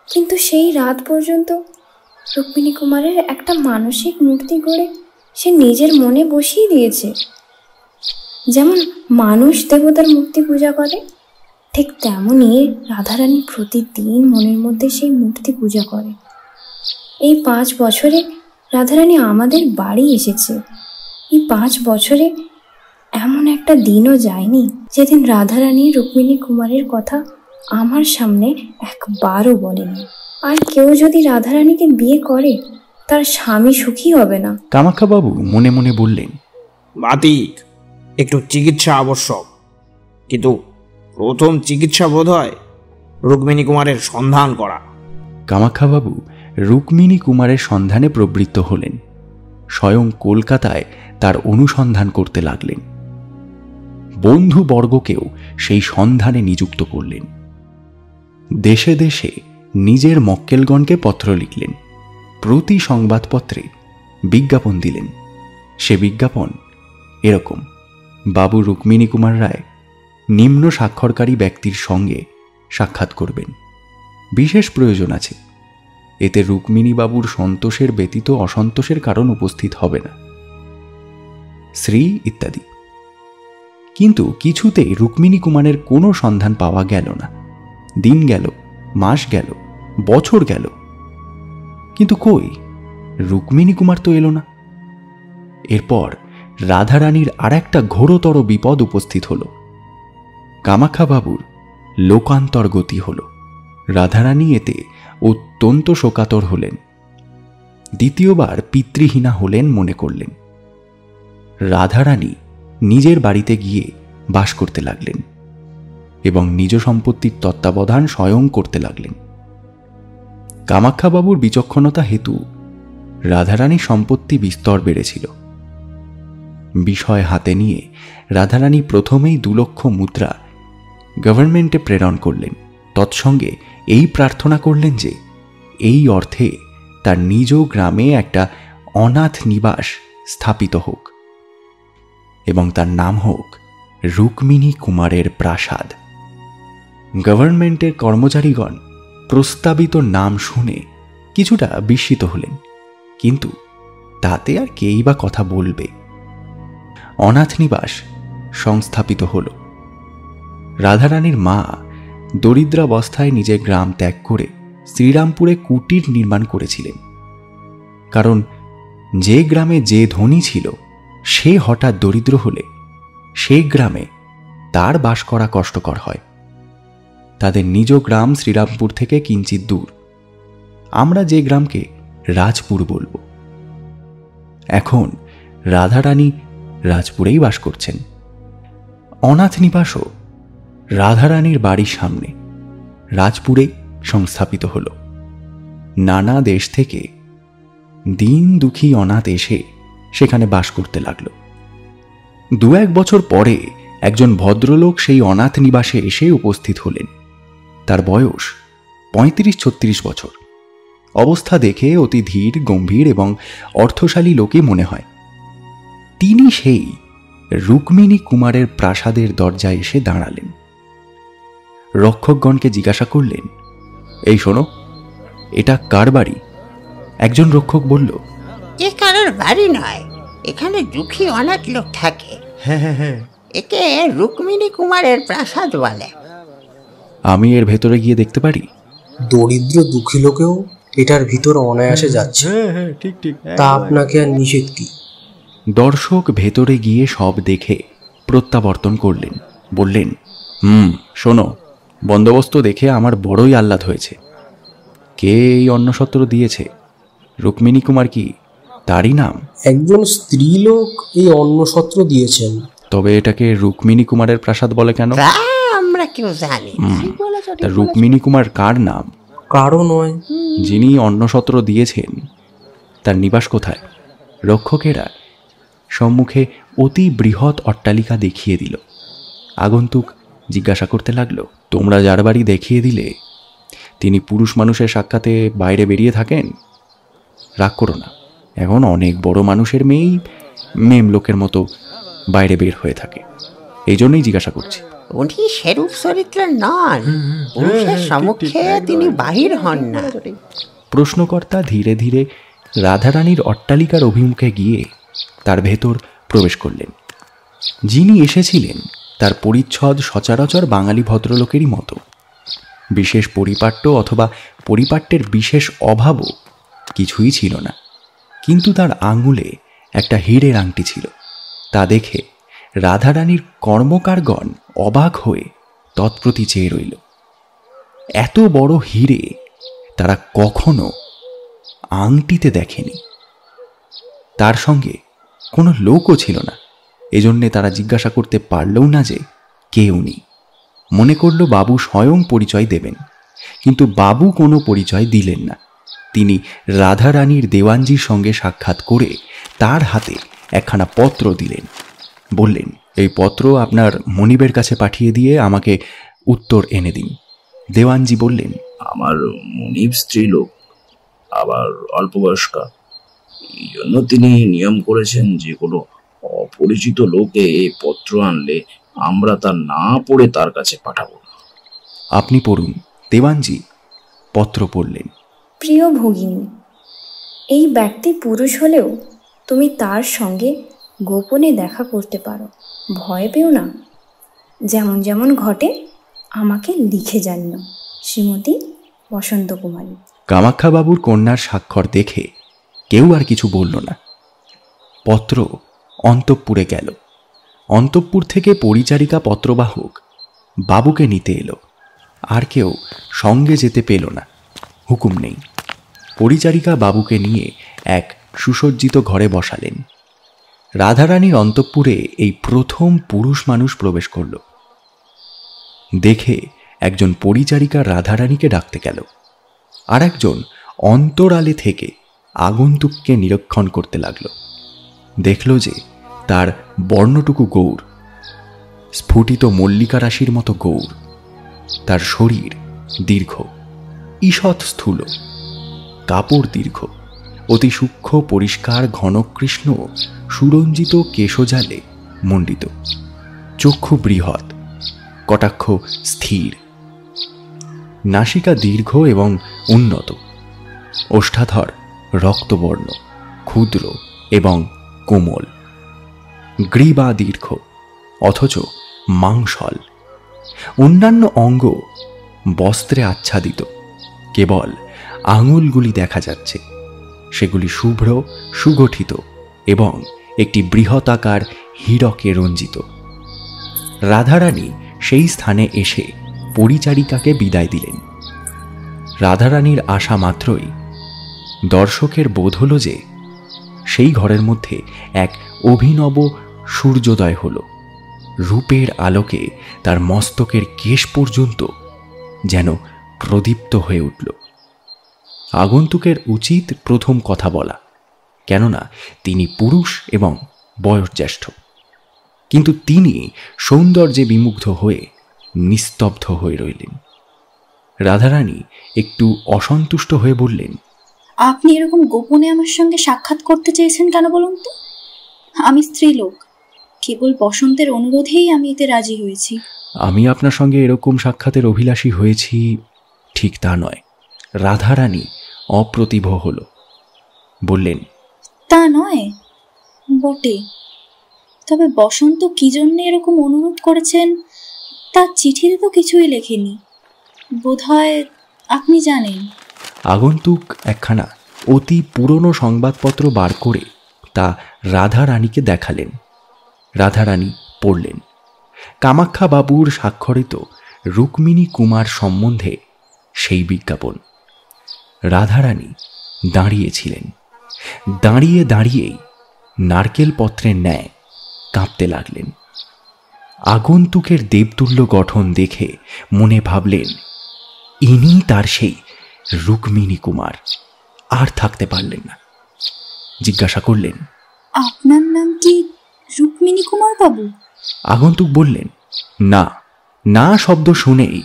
কিন্তু সেই রাত পর্যন্ত রুক্মিণী কুমারের একটা মানসিক মূর্তি গড়ে সে নিজের মনে বসিয়ে দিয়েছে। যেমন মানুষ দেবতার মূর্তি পূজা করে, ঠিক তেমনই রাধারানী প্রতিদিন মনের মধ্যে সেই মূর্তি পূজা করে। এই 5 বছরে রাধারানী আমাদের বাড়ি এসেছে। এই 5 বছরে এমন একটা দিনও যায়নি যেদিন রাধারানী রুক্মিণী কুমারের কথা আমার সামনে একবারও বলেনি। আর কেউ যদি রাধারানীকে বিয়ে করে তার স্বামী সুখী হবে না। কামাখ্যাবাবু মনে মনে বললেন, বাতিক, একটু চিকিৎসা আবশ্যক, কিন্তু প্রথম চিকিৎসা বোধ হয় রুক্মিণী কুমারের সন্ধান করা। কামাখ্যাবাবু রুক্মিণী কুমারের সন্ধানে প্রবৃত্ত হলেন। স্বয়ং কলকাতায় তার অনুসন্ধান করতে লাগলেন। বন্ধুবর্গকেও সেই সন্ধানে নিযুক্ত করলেন। দেশে দেশে নিজের মক্কেলগণকে পত্র লিখলেন। প্রতি সংবাদপত্রে বিজ্ঞাপন দিলেন। সে বিজ্ঞাপন এরকম: বাবু রুক্মিণী কুমার রায় নিম্ন স্বাক্ষরকারী ব্যক্তির সঙ্গে সাক্ষাৎ করবেন। বিশেষ প্রয়োজন আছে। এতে রুক্মিণী বাবুর সন্তোষের ব্যতীত অসন্তোষের কারণ উপস্থিত হবে না, শ্রী ইত্যাদি। কিন্তু কিছুতেই রুক্মিণী কুমারের কোনো সন্ধান পাওয়া গেল না। দিন গেল, মাস গেল, বছর গেল, কিন্তু কই রুক্মিণী কুমার তো এলো না। এরপর রাধারানীর আর একটা ঘোরতর বিপদ উপস্থিত হল। কামাখ্যাবাবুর লোকান্তর গতি হল। রাধারানী এতে অত্যন্ত শোকাতর হলেন। দ্বিতীয়বার পিতৃহীনা হলেন মনে করলেন। রাধারানী নিজের বাড়িতে গিয়ে বাস করতে লাগলেন এবং নিজ সম্পত্তির তত্ত্বাবধান স্বয়ং করতে লাগলেন। কামাখ্যাবাবুর বিচক্ষণতা হেতু রাধারানীর সম্পত্তি বিস্তর বেড়েছিল। বিষয় হাতে নিয়ে রাধারানী প্রথমেই 2 লক্ষ মুদ্রা গভর্নমেন্টে প্রেরণ করলেন। তৎসঙ্গে এই প্রার্থনা করলেন যে এই অর্থে তার নিজ গ্রামে একটা অনাথ নিবাস স্থাপিত হোক এবং তার নাম হোক রুক্মিণী কুমারের প্রাসাদ। গভর্নমেন্টের কর্মচারীগণ প্রস্তাবিত নাম শুনে কিছুটা বিস্মিত হলেন, কিন্তু তাতে আর কেই বা কথা বলবে। অনাথ নিবাস সংস্থাপিত হল। রাধারানীর মা দরিদ্রাবস্থায় নিজের গ্রাম ত্যাগ করে শ্রীরামপুরে কুটির নির্মাণ করেছিলেন, কারণ যে গ্রামে যে ধনী ছিল সে হঠাৎ দরিদ্র হলে সেই গ্রামে তার বাস করা কষ্টকর হয়। তাদের নিজ গ্রাম শ্রীরামপুর থেকে কিঞ্চিত দূর। আমরা যে গ্রামকে রাজপুর বলবো। এখন রাধারানী রাজপুরেই বাস করছেন। অনাথ নিবাসও রাধারানীর বাড়ির সামনে রাজপুরে সংস্থাপিত হল। নানা দেশ থেকে দিন দুঃখী অনাথ এসে সেখানে বাস করতে লাগল। 2-1 বছর পরে একজন ভদ্রলোক সেই অনাথ নিবাসে এসে উপস্থিত হলেন। তার বয়স 35-36 বছর। অবস্থা দেখে অতি ধীর, গম্ভীর এবং অর্থশালী লোকে মনে হয়। তিনি সেই রুক্মিণী কুমারের প্রাসাদের দরজায় এসে দাঁড়ালেন। রক্ষকগণকে জিজ্ঞাসা করলেন, এই শোনো, এটা কার বাড়ি? একজন রক্ষক বলল, এ কারোর বাড়ি নয়, এখানে দুঃখী অনাথ লোক থাকে। হ্যাঁ, একে রুক্মিণী কুমারের প্রাসাদ বলে। আমি এর ভেতরে গিয়ে দেখতে পারি? দরিদ্র দুঃখী লোকেও এটার ভিতর অনায়াসে যাচ্ছে, ঠিক। তা আপনাকে আর নিষেধ কি? দর্শক ভেতরে গিয়ে সব দেখে প্রত্যাবর্তন করলেন। বললেন, শোনো, বন্দোবস্ত দেখে আমার বড়ই আহ্লাদ হয়েছে। কে এই অন্নসত্র দিয়েছে? রুক্মিণী কুমার কি তারই নাম? একজন স্ত্রীলোক এই অন্নসত্র দিয়েছেন। তবে এটাকে রুক্মিণী কুমারের প্রাসাদ বলে কেন? তা আমরা কেউ জানি না। তা রুক্মিণী কুমার কার নাম? কারও নয়। যিনি অন্নসত্র দিয়েছেন তার নিবাস কোথায়? রক্ষকেরা সম্মুখে অতি বৃহৎ অট্টালিকা দেখিয়ে দিল। আগন্তুক জিজ্ঞাসা করতে লাগলো, তোমরা যার বাড়ি দেখিয়ে দিলে তিনি পুরুষ মানুষের সাক্ষাতে বাইরে বেরিয়ে থাকেন? রাগ করো না, এখন অনেক বড় মানুষের মেয়েই মেম লোকের মতো বাইরে বের হয়ে থাকে, এই জন্যই জিজ্ঞাসা করছি। উনি সেরূপ চরিত্রের নন, পুরুষের সম্মুখে তিনি বাহির হন না। প্রশ্নকর্তা ধীরে ধীরে রাধারানীর অট্টালিকার অভিমুখে গিয়ে তার ভেতর প্রবেশ করলেন। যিনি এসেছিলেন তার পরিচ্ছদ সচরাচর বাঙালি ভদ্রলোকেরই মতো। বিশেষ পরিপাট্য অথবা পরিপাট্যের বিশেষ অভাবও কিছুই ছিল না, কিন্তু তার আঙুলে একটা হীরের আংটি ছিল। তা দেখে রাধারানীর কর্মকারগণ অবাক হয়ে তৎপ্রতি চেয়ে রইল। এত বড় হীরে তারা কখনো আংটিতে দেখেনি। তার সঙ্গে কোনো লোকও ছিল না, এজন্যে তারা জিজ্ঞাসা করতে পারলও না যে কে উনি। মনে করল বাবু স্বয়ং পরিচয় দেবেন, কিন্তু বাবু কোনো পরিচয় দিলেন না। তিনি রাধারানীর দেওয়ানজির সঙ্গে সাক্ষাৎ করে তার হাতে একখানা পত্র দিলেন। বললেন, এই পত্র আপনার মনিবের কাছে পাঠিয়ে দিয়ে আমাকে উত্তর এনে দিন। দেওয়ানজি বললেন, আমার মনিব স্ত্রীলোক, আবার অল্প বয়স্কা, এই জন্য তিনি নিয়ম করেছেন যে কোনো অপরিচিত লোকে এই পত্র আনলে আমরা তা না পড়ে তার কাছে পাঠাবো না। আপনি পড়ুন। দেওয়ানজি পত্র পড়লেন। প্রিয় ভগিনী, এই ব্যক্তি পুরুষ হলেও তুমি তার সঙ্গে গোপনে দেখা করতে পারো, ভয় পেও না। যেমন যেমন ঘটে আমাকে লিখে জানিও। শ্রীমতী বসন্ত কুমারী। কামাখ্যাবাবুর কন্যার স্বাক্ষর দেখে কেউ আর কিছু বলল না। পত্র অন্তঃপুরে গেল। অন্তঃপুর থেকে পরিচারিকা পত্রবাহক বাবুকে নিতে এলো। আর কেউ সঙ্গে যেতে পেল না, হুকুম নেই। পরিচারিকা বাবুকে নিয়ে এক সুসজ্জিত ঘরে বসালেন। রাধারানীর অন্তঃপুরে এই প্রথম পুরুষ মানুষ প্রবেশ করল। দেখে একজন পরিচারিকা রাধারানীকে ডাকতে গেল, আর একজন অন্তরালে থেকে আগন্তুককে নিরীক্ষণ করতে লাগল। দেখল যে তার বর্ণটুকু গৌর, স্ফুটিত মল্লিকা রাশির মতো গৌর। তার শরীর দীর্ঘ, ঈষৎ স্থূল, কাপড় দীর্ঘ, অতি সূক্ষ্ম পরিষ্কার ঘনকৃষ্ণ সুরঞ্জিত কেশজালে মণ্ডিত, চক্ষু বৃহৎ, কটাক্ষ স্থির, নাসিকা দীর্ঘ এবং উন্নত, ওষ্ঠাধর রক্তবর্ণ, ক্ষুদ্র এবং কোমল, গ্রীবা দীর্ঘ অথচ মাংসল, অন্যান্য অঙ্গ বস্ত্রে আচ্ছাদিত, কেবল আঙুলগুলি দেখা যাচ্ছে, সেগুলি শুভ্র সুগঠিত এবং একটি বৃহতাকার হীরকে রঞ্জিত। রাধারানী সেই স্থানে এসে পরিচারিকাকে বিদায় দিলেন। রাধারানীর আসা মাত্রই দর্শকের বোধ হল যে সেই ঘরের মধ্যে এক অভিনব সূর্যোদয় হল। রূপের আলোকে তার মস্তকের কেশ পর্যন্ত যেন প্রদীপ্ত হয়ে উঠল। আগন্তুকের উচিত প্রথম কথা বলা, কেননা তিনি পুরুষ এবং বয়োজ্যেষ্ঠ, কিন্তু তিনি সৌন্দর্যে বিমুগ্ধ হয়ে নিস্তব্ধ হয়ে রইলেন। রাধারানী একটু অসন্তুষ্ট হয়ে বললেন, আপনি এরকম গোপনে আমার সঙ্গে সাক্ষাৎ করতে চেয়েছেন কেন বলুন তো? আমি স্ত্রীলোক, কেবল বসন্তের অনুরোধেই আমি এতে রাজি হয়েছি। আমি আপনার সঙ্গে এরকম সাক্ষাতের অভিলাষী হয়েছি ঠিক তা নয়। রাধারানী অপ্রতিভ হল, বললেন, তা নয় বটে, তবে বসন্ত কি জন্য এরকম অনুরোধ করেছেন তার চিঠিতে তো কিছুই লেখেনি। বোধহয় আপনি জানেন। আগন্তুক একখানা অতি পুরনো সংবাদপত্র বার করে তা রাধারানীকে দেখালেন। রাধারানী পড়লেন, কামাখ্যা বাবুর স্বাক্ষরিত রুক্মিণী কুমার সম্বন্ধে সেই বিজ্ঞাপন। রাধারানী দাঁড়িয়েছিলেন, দাঁড়িয়ে দাঁড়িয়েই নারকেল পত্রের ন্যায় কাঁপতে লাগলেন। আগন্তুকের দেবতুল্য গঠন দেখে মনে ভাবলেন, ইনি তার সেই রুক্মিণী কুমার। আর থাকতে পারলেন না, জিজ্ঞাসা করলেন, আপনার নাম কি রুক্মিণী কুমার বাবু? আগন্তুক বললেন, না। না শব্দ শুনেই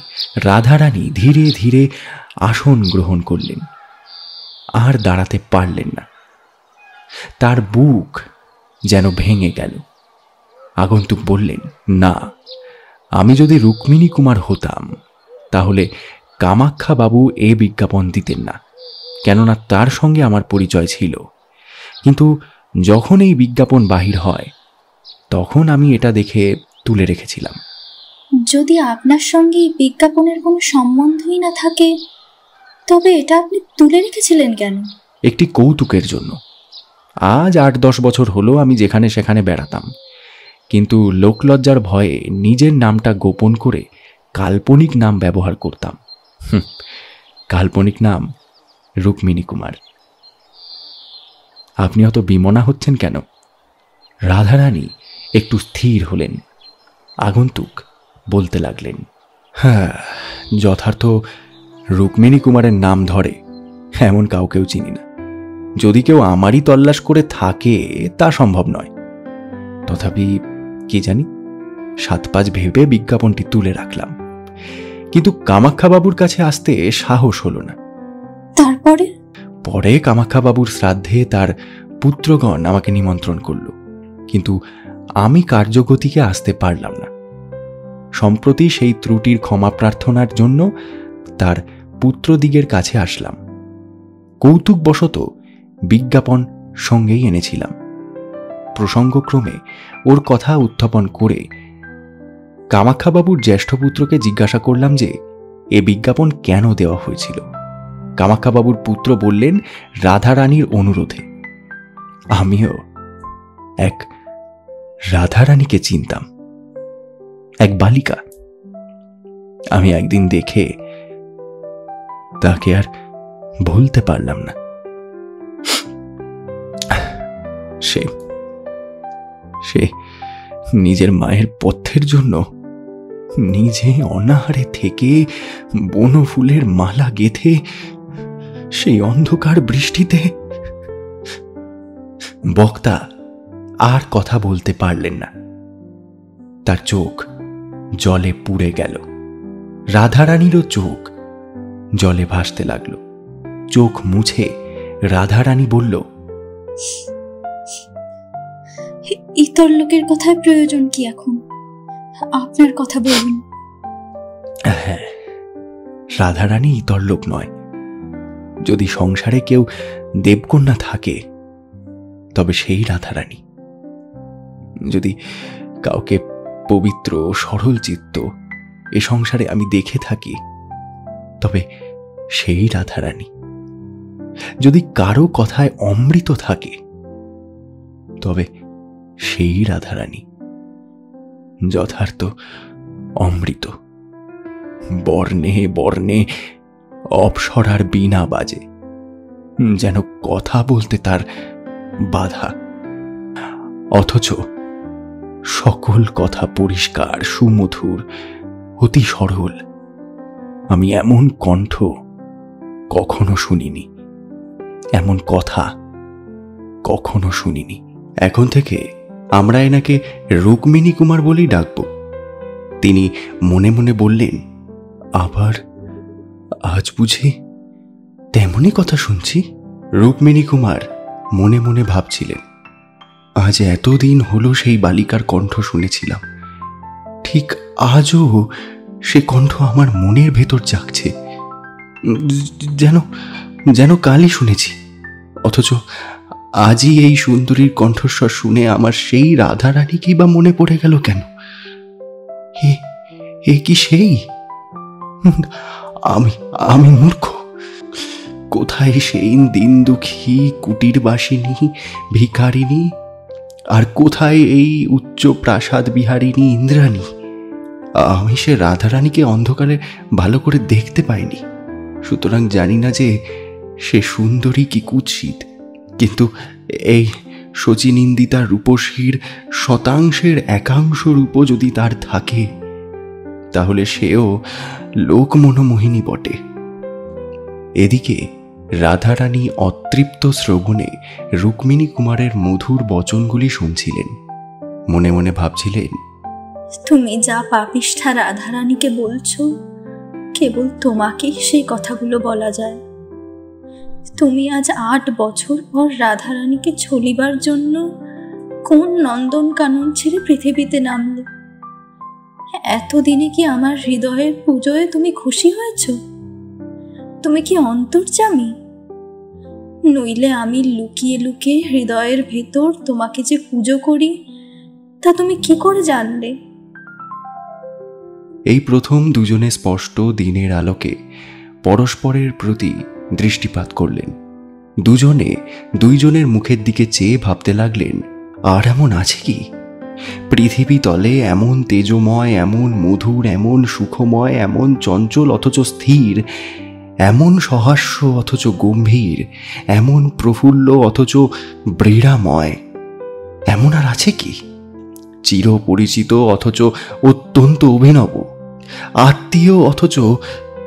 রাধারানী ধীরে ধীরে আসন গ্রহণ করলেন। আর দাঁড়াতে পারলেন না, তার বুক যেন ভেঙে গেল। আগন্তুক বললেন, না, আমি যদি রুক্মিণী কুমার হতাম তাহলে কামাখ্যা বাবু এ বিজ্ঞাপন দিতেন না, কেননা তার সঙ্গে আমার পরিচয় ছিল। কিন্তু যখন এই বিজ্ঞাপন বাহির হয় তখন আমি এটা দেখে তুলে রেখেছিলাম। যদি আপনার সঙ্গে এই বিজ্ঞাপনের কোনো সম্বন্ধই না থাকে তবে এটা আপনি তুলে রেখেছিলেন কেন? একটি কৌতুকের জন্য। আজ 8-10 বছর হলো আমি যেখানে সেখানে বেড়াতাম, কিন্তু লোকলজ্জার ভয়ে নিজের নামটা গোপন করে কাল্পনিক নাম ব্যবহার করতাম। কাল্পনিক নাম রুক্মিণী কুমার। আপনি অত বিমনা হচ্ছেন কেন? রাধারানী একটু স্থির হলেন। আগন্তুক বলতে লাগলেন, হ্যাঁ, যথার্থ রুক্মিণী কুমারের নাম ধরে এমন কাউকেও চিনি না। যদি কেউ আমারই তল্লাশ করে থাকে তা সম্ভব নয়। তথাপি কি জানি, 7-5 ভেবে বিজ্ঞাপনটি তুলে রাখলাম, কিন্তু কামাখ্যাবাবুর কাছে আসতে সাহস হলো না। তারপরে পরে কামাখ্যাবাবুর শ্রাদ্ধে তার পুত্রগণ আমাকে নিমন্ত্রণ করল, কিন্তু আমি কার্যগতিকে আসতে পারলাম না। সম্প্রতি সেই ত্রুটির ক্ষমা প্রার্থনার জন্য তার পুত্রদিগের কাছে আসলাম। কৌতুকবশত বিজ্ঞাপন সঙ্গেই এনেছিলাম। প্রসঙ্গক্রমে ওর কথা উত্থাপন করে কামাখ্যাবাবুর জ্যেষ্ঠ পুত্রকে জিজ্ঞাসা করলাম যে এ বিজ্ঞাপন কেন দেওয়া হয়েছিল। কামাখ্যাবাবুর পুত্র বললেন, রাধারানীর অনুরোধে। আমিও এক রাধারানীকে চিনতাম, এক বালিকা। আমি একদিন দেখে তাকে আর ভুলতে পারলাম না। সে নিজের মায়ের পথ্যের জন্য নিজে অনাহারে থেকে বনফুলের মালা গেঁথে সেই অন্ধকার বৃষ্টিতে বক্তা আর কথা বলতে পারলেন না। তার চোখ জলে পুড়ে গেল। রাধারানীরও চোখ জলে ভাসতে লাগল। চোখ মুছে রাধারানী বলল, ইতর লোকের কথায় প্রয়োজন কি এখন? আপনার কথা বলুন। হ্যাঁ, রাধারানী ইতর লোক নয়। যদি সংসারে কেউ দেবকন্যা থাকে তবে সেই রাধারানী। যদি কাউকে পবিত্র সরল চিত্ত এ সংসারে আমি দেখে থাকি তবে সেই রাধারানী। যদি কারো কথায় অমৃত থাকে তবে সেই রাধারানী যথার্থ অমৃত। বর্ণে বর্ণে অপ্সরার বীণা বাজে, যেন কথা বলতে তার বাধা, অথচ সকল কথা পরিষ্কার সুমধুর অতি সরল। আমি এমন কণ্ঠ কখনো শুনিনি, এমন কথা কখনো শুনিনি। এখন থেকে আমরা এনাকে রুক্মিণী কুমার বলেই ডাকব। তিনি মনে মনে বললেন, আবার আজ বুঝি তেমনই কথা শুনছি। রুক্মিণী কুমার মনে মনে ভাবছিলেন, আজ এতদিন হলো সেই বালিকার কণ্ঠ শুনেছিলাম, ঠিক আজও সে কণ্ঠ আমার মনের ভেতর জাগছে, যেন যেন কালই শুনেছি। অথচ আজই এই সুন্দরীর কণ্ঠস্বর শুনে আমার সেই রাধারানীকেই বা মনে পড়ে গেল কেন? এ কি সেই? আমি মূর্খ। কোথায় সেই দিন দুঃখী কুটির বাসিনী ভিখারিণী, আর কোথায় এই উচ্চ প্রাসাদ বিহারিণী ইন্দ্রাণী? আমি সে রাধারানীকে অন্ধকারে ভালো করে দেখতে পাইনি, সুতরাং জানি না যে সে সুন্দরী কি কুৎসিত। কিন্তু এই শচীনিন্দিতা রূপসীর শতাংশের একাংশ রূপ যদি তার থাকে তাহলে সেও লোকমনোমোহিনী বটে। এদিকে রাধারানী অতৃপ্ত শ্রবণে রুক্মিণী কুমারের মধুর বচনগুলি শুনছিলেন। মনে মনে ভাবছিলেন, তুমি যা পাপিষ্ঠা রাধারানীকে বলছো, কেবল তোমাকেই সেই কথাগুলো বলা যায়। তুমি আজ 8 বছর পর রাধারানীকে ছলিবার জন্য কোন নন্দন কানন ছেড়ে পৃথিবীতে নামলে? এতদিনে কি আমার হৃদয়ের পুজোয় তুমি খুশি হয়েছ? তুমি কি অন্তর্যামী? নইলে আমি লুকিয়ে লুকিয়ে হৃদয়ের ভেতর তোমাকে যে পুজো করি তা তুমি কি করে জানলে? এই প্রথম দুজনে স্পষ্ট দিনের আলোকে পরস্পরের প্রতি দৃষ্টিপাত করলেন। দুইজনের মুখের দিকে চেয়ে ভাবতে লাগলেন, আর এমন আছে কি পৃথিবী তলে এমন তেজময়, এমন মধুর, এমন সুখময়, এমন চঞ্চল অথচ স্থির, এমন সহাস্য অথচ গম্ভীর, এমন প্রফুল্ল অথচ বৃড়াময়, এমন আর আছে কি? চিরপরিচিত অথচ অত্যন্ত অভিনব, আত্মীয় অথচ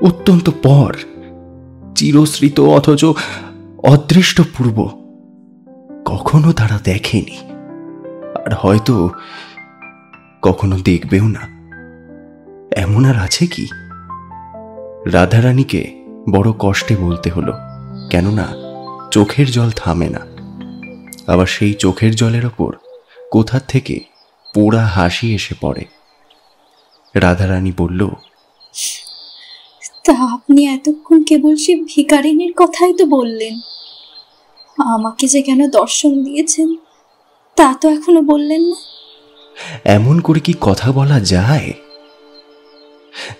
অত্যন্ত পর, চিরশ্রিত অথচ অদৃষ্টপূর্ব। কখনো তারা দেখেনি, আর হয়তো কখনো দেখবেও না। এমন আর আছে কি? রাধারানীকে বড় কষ্টে বলতে হলো, কেননা চোখের জল থামে না। আবার সেই চোখের জলের ওপর কোথা থেকে পোড়া হাসি এসে পড়ে। রাধারানী বলল, তা আপনি এতক্ষণ কেবল সে ভিখারিনীর কথাই তো বললেন। আমাকে যে কেন দর্শন দিয়েছেন তা তো এখনো বললেন না। এমন করে কি কথা বলা যায়?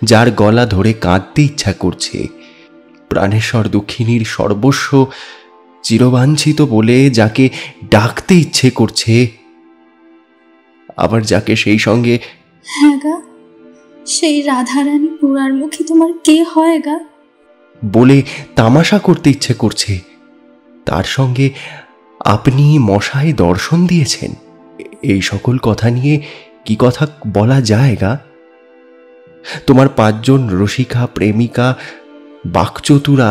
যার গলা ধরে কাঁদতে ইচ্ছা করছে, প্রাণেশ্বর দক্ষিণীর সর্বস্ব চিরবাঞ্ছিত বলে যাকে ডাকতে ইচ্ছে করছে, আবার যাকে সেই সঙ্গে হ্যাঁ গা, সেই রাধারানী পুরার মুখী তোমার কে হয় গা বলে তামাশা করতে ইচ্ছে করছে, তার সঙ্গে আপনি মশাই দর্শন দিয়েছেন। এই সকল কথা নিয়ে কি কথা বলা যায় গা? তোমার 5 জন রসিকা, প্রেমিকা, বাকচতুরা,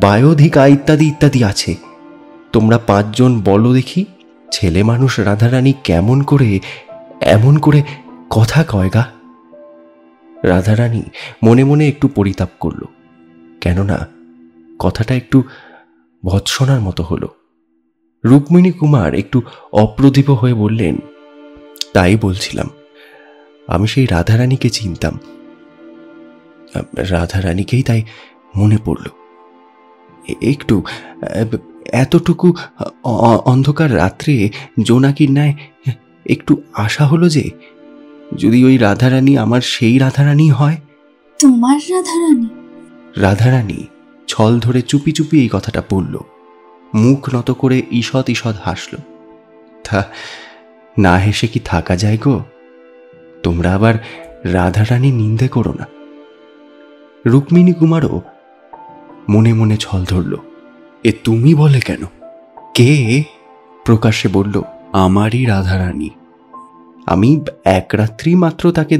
বায়োধিকা ইত্যাদি ইত্যাদি আছে। তোমরা 5 জন বলো দেখি ছেলে মানুষ রাধারানী কেমন করে এমন করে কথা কয় গা? রাধারানী মনে মনে একটু পরিতাপ করল, কেননা কথাটা একটু ভৎসনার মতো হলো। রুক্মিণী কুমার একটু অপ্রতিভ হয়ে বললেন, তাই বলছিলাম, আমি সেই রাধারানীকে চিনতাম। রাধারানীকেই তাই মনে পড়ল। একটু এতটুকু অন্ধকার রাত্রে জোনাকির ন্যায় একটু আশা হলো যে যদি ওই রাধারানী আমার সেই রাধারানী হয়। তোমার রাধারানী? রাধারানী ছল ধরে চুপি চুপি এই কথাটা বলল, মুখ নত করে ঈষৎ ঈষৎ হাসল। তা না হেসে কি থাকা যায় গো? তোমরা আবার রাধারানী নিন্দে করো না। রুক্মিণী কুমারও মনে মনে ছল ধরল। এ তুমি বলে কেন? কে? প্রকাশ্যে বলল, আমারই রাধারানী। আমি এক রাত্রি মাত্র তাকে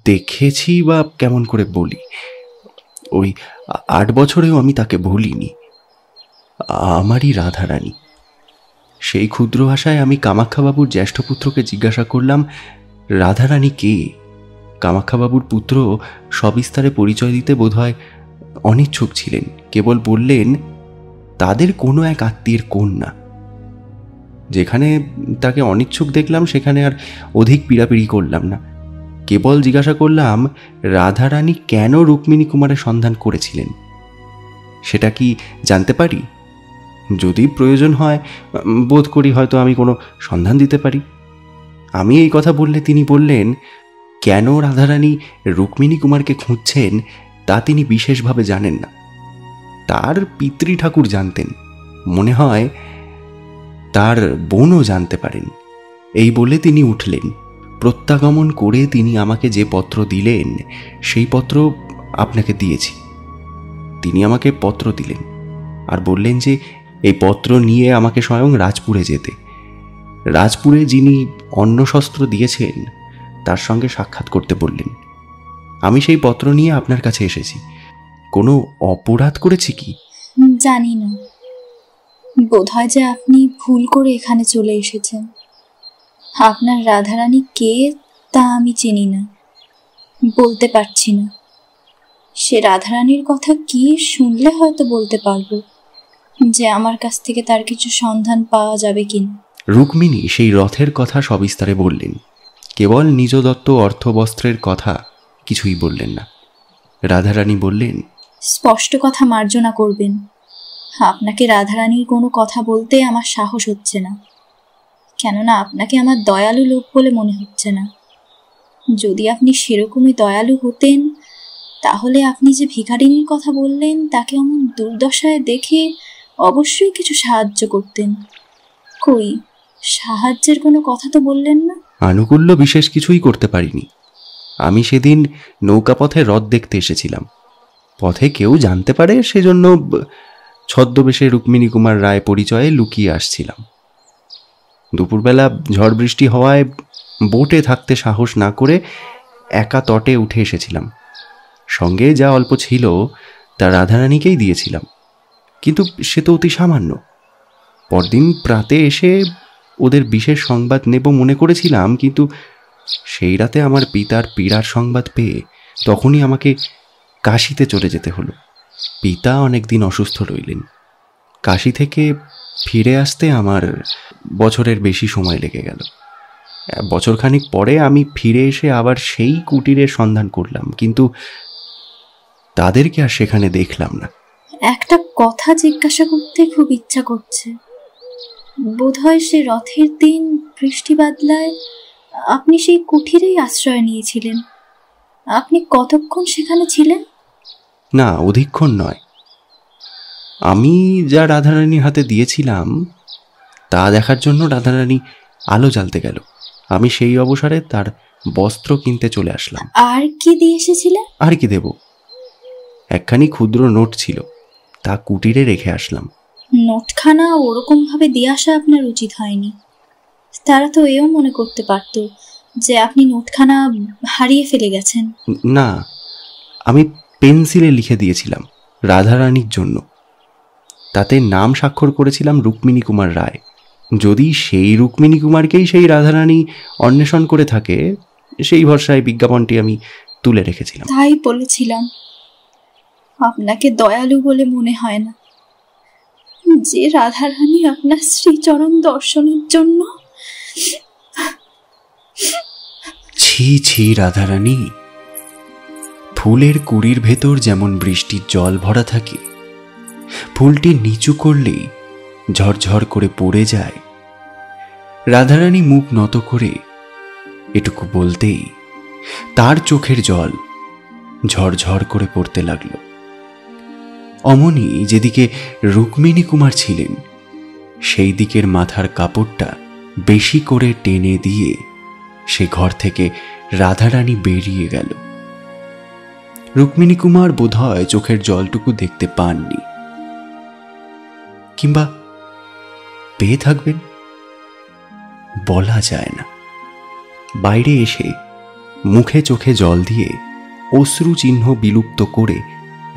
দেখেছি, বা কেমন করে বলি, ওই 8 বছরেও আমি তাকে ভুলিনি। আমারই রাধারানী। সেই ক্ষুদ্র আশায় আমি কামাখ্যাবাবুর জ্যেষ্ঠ পুত্রকে জিজ্ঞাসা করলাম, রাধারানী কে? কামাখ্যাবাবুর পুত্র সবিস্তারে পরিচয় দিতে বোধহয় অনিচ্ছুক ছিলেন। কেবল বললেন, তাদের কোনো এক আত্মীয়ের কন্যা। যেখানে তাকে অনিচ্ছুক দেখলাম সেখানে আর অধিক পীড়াপিড়ি করলাম না। কেবল জিজ্ঞাসা করলাম, রাধারানী কেন রুক্মিণী কুমারের সন্ধান করেছিলেন সেটা কি জানতে পারি? যদি প্রয়োজন হয় বোধ করি হয়তো আমি কোনো সন্ধান দিতে পারি। আমি এই কথা বললে তিনি বললেন, কেন রাধারানী রুক্মিণী কুমারকে খুঁজছেন তা তিনি বিশেষভাবে জানেন না। তার পিতৃ ঠাকুর জানতেন, মনে হয় তার বোনও জানতে পারেন। এই বলে তিনি উঠলেন। প্রত্যাগমন করে তিনি আমাকে যে পত্র দিলেন সেই পত্র আপনাকে দিয়েছি। তিনি আমাকে পত্র দিলেন আর বললেন যে এই পত্র নিয়ে আমাকে স্বয়ং রাজপুরে যেতে। রাজপুরে যিনি অন্নশস্ত্র দিয়েছেন তার সঙ্গে সাক্ষাৎ করতে বললেন। আমি সেই পত্র নিয়ে আপনার কাছে এসেছি। কোনো অপরাধ করেছি কি? জানি না, বোধহয় যে আপনি ভুল করে এখানে চলে এসেছেন। আপনার রাধারানী কে তা আমি চিনি না, বলতে পারছি না। সে রাধারানীর কথা কি শুনলে হয়তো বলতে পারবো যে আমার কাছ থেকে তার কিছু সন্ধান পাওয়া যাবে কিনা। রুক্মিণী সেই রথের কথা সবিস্তারে বললেন, কেবল নিজ দত্ত অর্থবস্ত্রের কথা কিছুই বললেন না। রাধারানী বললেন, স্পষ্ট কথা মার্জনা করবেন। আপনাকে রাধারানীর কোনো কথা বলতে আমার সাহস হচ্ছে না, কেননা আপনাকে আমার দয়ালু লোক বলে মনে হচ্ছে না। যদি আপনি সেরকমই দয়ালু হতেন তাহলে আপনি যে ভিখারিনীর কথা বললেন তাকে এমন দুর্দশায় দেখে অবশ্যই কিছু সাহায্য করতেন। কই, সাহায্যের কোনো কথা তো বললেন না। আনুকূল্য বিশেষ কিছুই করতে পারিনি। আমি সেদিন নৌকাপথে রথ দেখতে এসেছিলাম। পথে কেউ জানতে পারে সেজন্য ছদ্মবেশে রুক্মিণী কুমার রায় পরিচয়ে লুকিয়ে আসছিলাম। দুপুরবেলা ঝড় বৃষ্টি হওয়ায় বোটে থাকতে সাহস না করে একা তটে উঠে এসেছিলাম। সঙ্গে যা অল্প ছিল তা রাধারানীকেই দিয়েছিলাম, কিন্তু সে তো অতি সামান্য। পরদিন প্রাতে এসে ওদের বিশেষ সংবাদ নেব মনে করেছিলাম, কিন্তু সেই রাতে আমার পিতার পীড়ার সংবাদ পেয়ে তখনই আমাকে কাশিতে চলে যেতে হলো। পিতা অনেকদিন অসুস্থ রইলেন। কাশি থেকে ফিরে আসতে আমার বছরের বেশি সময় লেগে গেল। বছরখানিক পরে আমি ফিরে এসে আবার সেই কুটিরের সন্ধান করলাম, কিন্তু তাদেরকে আর সেখানে দেখলাম না। একটা কথা জিজ্ঞাসা করতে খুব ইচ্ছা করছে। বোধহয় সে রথের দিন বৃষ্টি বাদলায় আপনি সেই কুঠিরেই আশ্রয় নিয়েছিলেন। আপনি কতক্ষণ সেখানে ছিলেন? না, অধিকক্ষণ নয়। আমি যা রাধারানীর হাতে দিয়েছিলাম তা দেখার জন্য রাধারানী আলো জ্বালতে গেল। আমি সেই অবসরে তার বস্ত্র কিনতে চলে আসলাম। আর কি দিয়ে এসেছিলেন? আর কি দেব? একখানি ক্ষুদ্র নোট ছিল, তা কুটিরে রেখে আসলাম। নোটখানা ওরকম ভাবে দিয়ে আসা আপনার উচিত হয়নি। তারা তো এও মনে করতে পারত যে আপনি নোটখানা হারিয়ে ফেলে গেছেন। না, আমি পেন্সিলে লিখে দিয়েছিলাম রাধারানীর জন্য। তাতে নাম স্বাক্ষর করেছিলাম রুক্মিণী কুমার রায়। যদি সেই রুক্মিণী কুমারকেই সেই রাধারানী অন্বেষণ করে থাকে, সেই ভরসায় বিজ্ঞাপনটি আমি তুলে রেখেছিলাম। তাই বলেছিলাম, আপনাকে দয়ালু বলে মনে হয় না। যে রাধারানী আপনার শ্রীচরণ দর্শনের জন্য। ছি ছি রাধারানী, ফুলের কুড়ির ভেতর যেমন বৃষ্টির জল ভরা থাকে, ফুলটি নিচু করলেই ঝরঝর করে পড়ে যায়। রাধারানী মুখ নত করে এটুকু বলতেই তার চোখের জল ঝরঝর করে পড়তে লাগল। অমনি যেদিকে রুক্মিণী কুমার ছিলেন, সেই দিকের মাথার কাপড়টা বেশি করে টেনে দিয়ে সে ঘর থেকে রাধারানী বেরিয়ে গেল। রুক্মিণী কুমার বোধহয় চোখের জলটুকু দেখতে পাননি, কিংবা পেয়ে থাকবেন, বলা যায় না। বাইরে এসে মুখে চোখে জল দিয়ে অশ্রু চিহ্ন বিলুপ্ত করে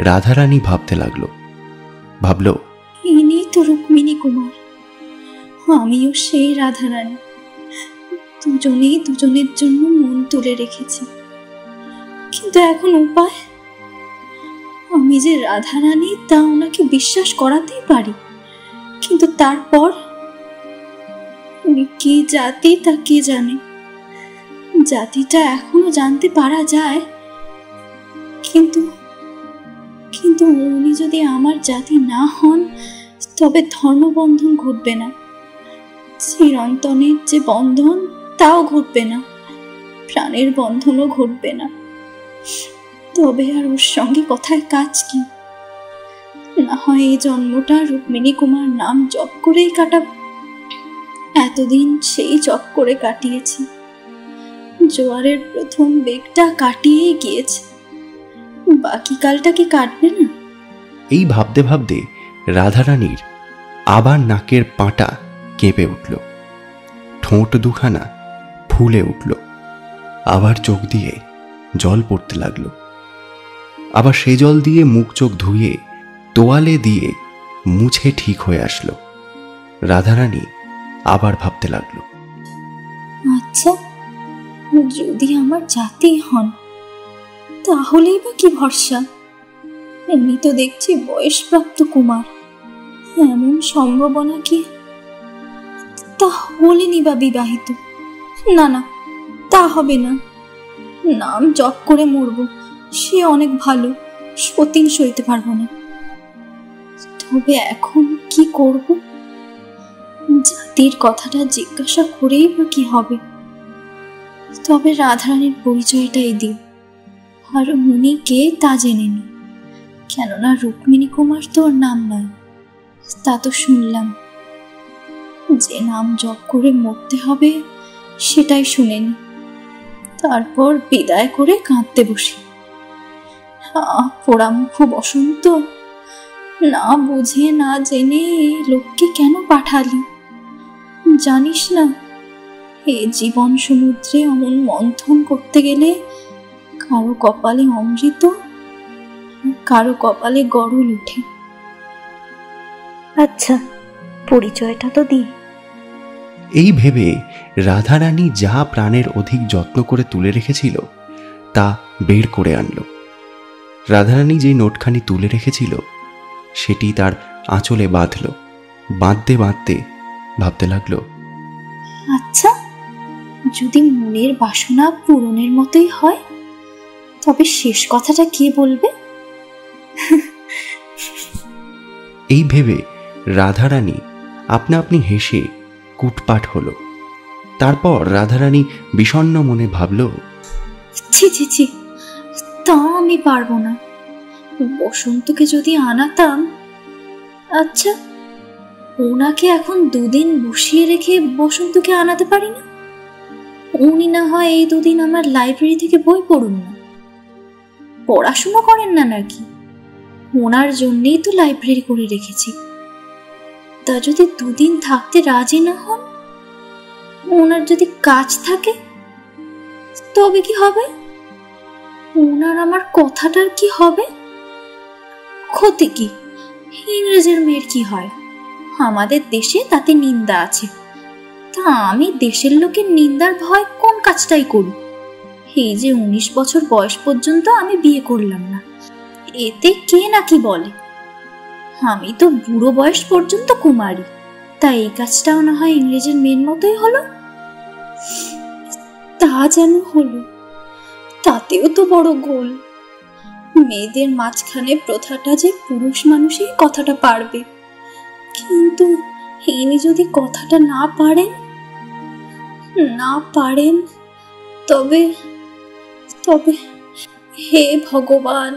রাধারানী ভাবতে লাগলো। ভাবল, ইনি তো রুক্মিণী কুমার, আমিও সেই রাধারানী। দুজনেই দুজনের জন্য মন তুলে রেখেছি, কিন্তু এখন উপায়। আমি যে রাধারানী তা ওনাকে বিশ্বাস করাতেই পারি, কিন্তু তারপর উনি কি জাতি তা কে জানে। জাতিটা এখনো জানতে পারা যায়, কিন্তু কিন্তু উনি যদি আমার জাতি না হন, তবে ধর্মবন্ধন ঘটবে না, চিরন্তনের যে বন্ধন তাও ঘটবে না, প্রাণের বন্ধনও ঘটবে না। তবে আর ওর সঙ্গে কথায় কাজ কি? না হয় এই জন্মটা রুক্মিণী কুমার নাম জপ করেই কাটাবো। এতদিন সেই জপ করে কাটিয়েছি, জোয়ারের প্রথম বেগটা কাটিয়েই গিয়েছে, বাকি কালটা কি কাটবে না? এই ভাবতে ভাবতে রাধারানীর আবার নাকের পাঁটা কেঁপে উঠল, ঠোঁট দুখানা ফুলে উঠল, আবার চোখ দিয়ে জল পড়তে লাগলো। আবার সে জল দিয়ে মুখ চোখ ধুয়ে তোয়ালে দিয়ে মুছে ঠিক হয়ে আসলো। রাধারানী আবার ভাবতে লাগলো, আচ্ছা, যদি আমার জাতি হন তাহলেই বা কি ভরসা? এমনি তো দেখছি বয়সপ্রাপ্ত কুমার, এমন সম্ভাবনা কি? তাহলেনি বা বিবাহিত? না না, তা হবে না। নাম জপ করে মরব, সে অনেক ভালো, সতীন সইতে পারবো না। তবে এখন কি করব? জাতির কথাটা জিজ্ঞাসা করেই বা কি হবে? তবে রাধারানীর পরিচয়টাই দিই, আর উনি কে তা জেনে নি। কেননা রুক্মিণী কুমার তো ওর নাম নয়, তা তো শুনলাম। যে নাম জপ করে মরতে হবে সেটাই শুনেনি, তারপর বিদায় করে কাঁদতে বসি। পোড়ামুখ বসন্ত, না বুঝে না জেনে এই লোককে কেন পাঠালি? জানিস না, এ জীবন সমুদ্রে অমন মন্থন করতে গেলে কারো কপালে অমৃত, কারো কপালে গরল উঠে। আচ্ছা, পরিচয়টা তো দি। এই ভেবে রাধারানী যা প্রাণের অধিক যত্ন করে তুলে রেখেছিল তা বের করে আনলো। রাধারানী যে নোটখানি তুলে রেখেছিল সেটি তার আঁচলে বাঁধল। বাঁধতে বাঁধতে ভাবতে লাগলো, আচ্ছা, যদি মনের বাসনা পূরণের মতোই হয়, তবে শেষ কথাটা কে বলবে? এই ভেবে রাধারানী আপনা আপনি হেসে কুটপাট হলো। তারপর রাধারানী বিষণ্ণ মনে ভাবল, ছি ছি ছি, তা আমি পারবো না। বসন্তকে যদি আনাতাম। আচ্ছা, ওনাকে এখন দুদিন বসিয়ে রেখে বসন্তকে আনাতে পারি না? উনি না হয় এই দুদিন আমার লাইব্রেরি থেকে বই পড়ুন না। পড়াশুনো করেন না নাকি? ওনার জন্যেই তো লাইব্রেরি করে রেখেছি। তা যদি দুদিন থাকতে রাজি না হন, ওনার যদি কাজ থাকে, তবে কি হবে? ওনার আমার কথাটার কি হবে? ক্ষতি কি? ইংরেজের মেয়ের কি হয়? আমাদের দেশে তাতে নিন্দা আছে, তা আমি দেশের লোকের নিন্দার ভয় কোন কাজটাই করি? এই যে 19 বছর বয়স পর্যন্ত আমি বিয়ে করলাম না, এতে কে নাকি বলে? আমি তো বুড়ো বয়স পর্যন্ত কুমারী, তাই এই কাজটাও না হয় ইংরেজের মেয়ের মতোই হলো। তা যেন হলো, তাতেও তো বড় গোল। মেয়েদের মাঝখানে প্রথাটা যে পুরুষ মানুষই কথাটা পারবে, কিন্তু ইনি যদি কথাটা না পারেন তবে তবে হে ভগবান,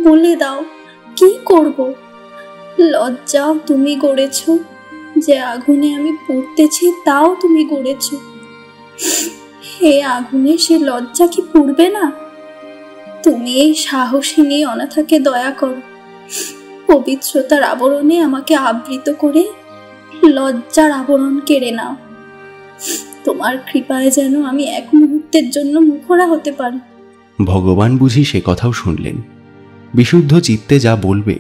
বলে দাও কি করব? লজ্জাও তুমি গড়েছ, যে আগুনে আমি পুড়তেছি তাও তুমি গড়েছ। হে আগুনে সে লজ্জা কি পুড়বে না? তুমি এই সাহসিনী অনাথাকে দয়া করো, পবিত্রতার আবরণে আমাকে আবৃত করে লজ্জার আবরণ কেড়ে নাও। তোমার কৃপায় যেন আমি এক মুহূর্তের জন্য মুখরা হতে পারি। ভগবান বুঝি সে কথাও শুনলেন। বিশুদ্ধ চিত্তে যা বলবে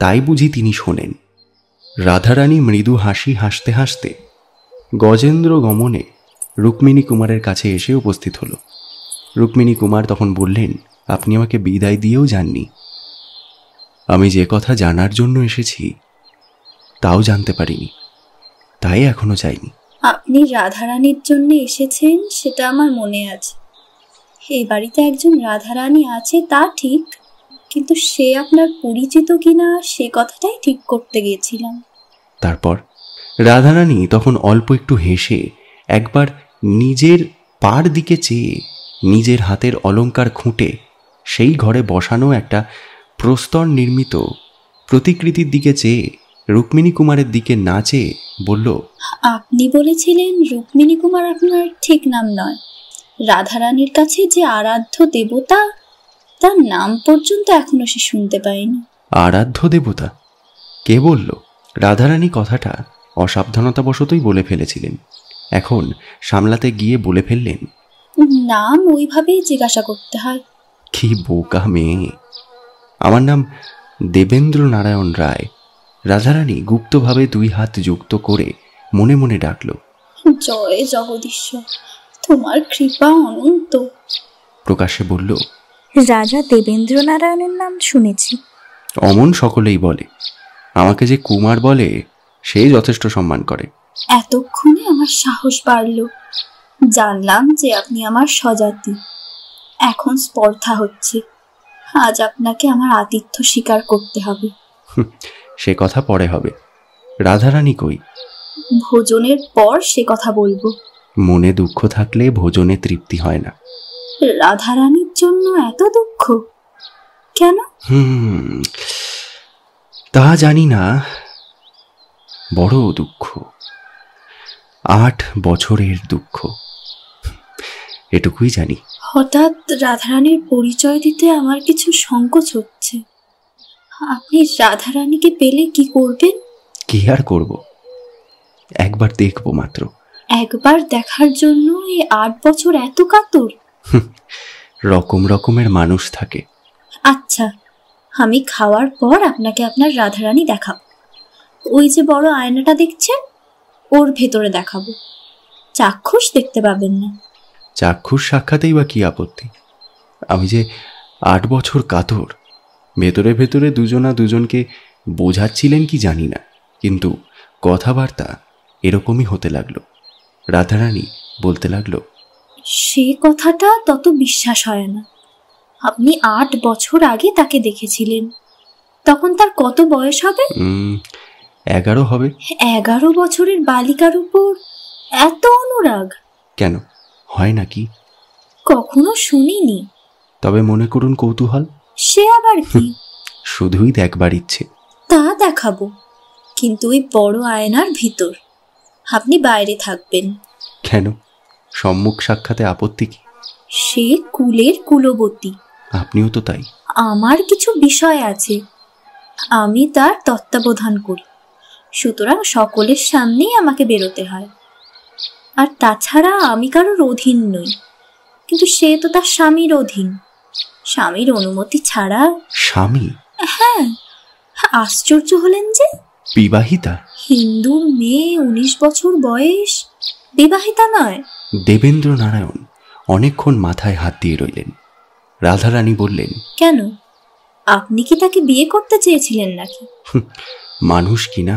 তাই বুঝি তিনি শোনেন। রাধারানী মৃদু হাসি হাসতে হাসতে গজেন্দ্র গমনে রুক্মিণী কুমারের কাছে এসে উপস্থিত হল। রুক্মিণী কুমার তখন বললেন, আপনি আমাকে বিদায় দিয়েও যাননি। আমি যে কথা জানার জন্য এসেছি তাও জানতে পারিনি, তাই এখনো যাইনি। আপনি রাধারানীর জন্য এসেছেন সেটা আমার মনে আছে। এই বাড়িতে একজন রাধারানী আছে তা ঠিক, কিন্তু সে আপনার পরিচিত কিনা সে কথাটাই ঠিক করতে গিয়েছিলাম। তারপর রাধারানী তখন অল্প একটু হেসে একবার নিজের পার দিকে চেয়ে নিজের হাতের অলংকার খুঁটে সেই ঘরে বসানো একটা প্রস্তর নির্মিত প্রতিকৃতির দিকে চেয়ে রুক্মিণী কুমারের দিকে না চেয়ে বলল, আপনি বলেছিলেন রুক্মিণী কুমার আপনার ঠিক নাম নয়। রাধারানীর কাছে যে আরাধ্য দেবতা, তার নাম পর্যন্ত এখনো সে শুনতে পায়নি। আরাধ্য দেবতা? কে বলল? রাধারানী কথাটা অসাবধানতাবশতই বলে ফেলেছিলেন, এখন সামলাতে গিয়ে বলে ফেললেন, নাম ওইভাবেই জিজ্ঞাসা করতে হয়। কি বোকা মেয়ে! আমার নাম দেবেন্দ্র নারায়ণ রায়। রাধারানী গুপ্তভাবে 2 হাত যুক্ত করে মনে মনে ডাকল, জয় জগদীশ্বর, তোমার কৃপা অনন্ত। প্রকাশ্যে বলল, রাজা দেবেন্দ্র নারায়ণের নাম শুনেছি। অমন সকলেই বলে, আমাকে যে কুমার বলে সে যথেষ্ট সম্মান করে। এতক্ষণে আমার সাহস বাড়ল, জানলাম যে আপনি আমার স্বজাতি। এখন স্পর্ধা হচ্ছে, আজ আপনাকে আমার আতিথ্য স্বীকার করতে হবে। সে কথা পরে হবে। রাধারানী কই? ভোজনের পর সে কথা বলবো। মনে দুঃখ থাকলে ভোজনে তৃপ্তি হয় না। রাধারানীর জন্য এত দুঃখ কেন? তা জানি না, বড় দুঃখ, 8 বছরের দুঃখ, এটুকুই জানি। হঠাৎ রাধারানীর পরিচয় দিতে আমার কিছু সংকোচ হচ্ছে। আপনি রাধারানীকে পেলে কি করবেন? কি আর করব, একবার দেখব মাত্র। একবার দেখার জন্য এই 8 বছর এত কাতর? রকম রকমের মানুষ থাকে। আচ্ছা, আমি খাওয়ার পর আপনাকে আপনার রাধারানী দেখাবো। ওই যে বড় আয়নাটা দেখছেন, ওর ভেতরে দেখাবো। চাক্ষুষ দেখতে পাবেন না। চাক্ষুষ সাক্ষাতেই বা কি আপত্তি? আমি যে 8 বছর কাতর। ভেতরে ভেতরে দুজনা দুজনকে বোঝাচ্ছিলেন কি জানি না, কিন্তু কথাবার্তা এরকমই হতে লাগলো। রাধারানী বলতে লাগলো, সে কথাটা তত বিশ্বাস হয় না। আপনি 8 বছর আগে তাকে দেখেছিলেন, তখন তার কত বয়স হবে? 11 হবে। 11 বছরের বালিকার উপর এত অনুরাগ? কেন, হয় নাকি? কখনো শুনিনি। তবে মনে করুন কৌতূহল। সে আবার কি? শুধুই দেখবার ইচ্ছে। তা দেখাবো, কিন্তু ওই বড় আয়নার ভিতর। আপনি বাইরে থাকবেন। কেন, সম্মুখ সাক্ষাতে আপত্তি কি? সে কুলের কুলবতী। আপনিও তো তাই। আমার কিছু বিষয় আছে, আমি তার তত্ত্বাবধান করি, সুতরাং সকলের সামনেই আমাকে বেরোতে হয়। আর তাছাড়া আমি কারোর অধীন নই, কিন্তু সে তো তার স্বামীর অধীন। স্বামীর অনুমতি ছাড়া। স্বামী? হ্যাঁ, আশ্চর্য হলেন যে? বিবাহিতা? হিন্দুর মেয়ে, 19 বছর বয়স, বিবাহিতা নয়? দেবেন্দ্র নারায়ণ অনেকক্ষণ মাথায় হাত দিয়ে রইলেন। রাধারানী বললেন, কেন, আপনি কি তাকে বিয়ে করতে চেয়েছিলেন নাকি? মানুষ কিনা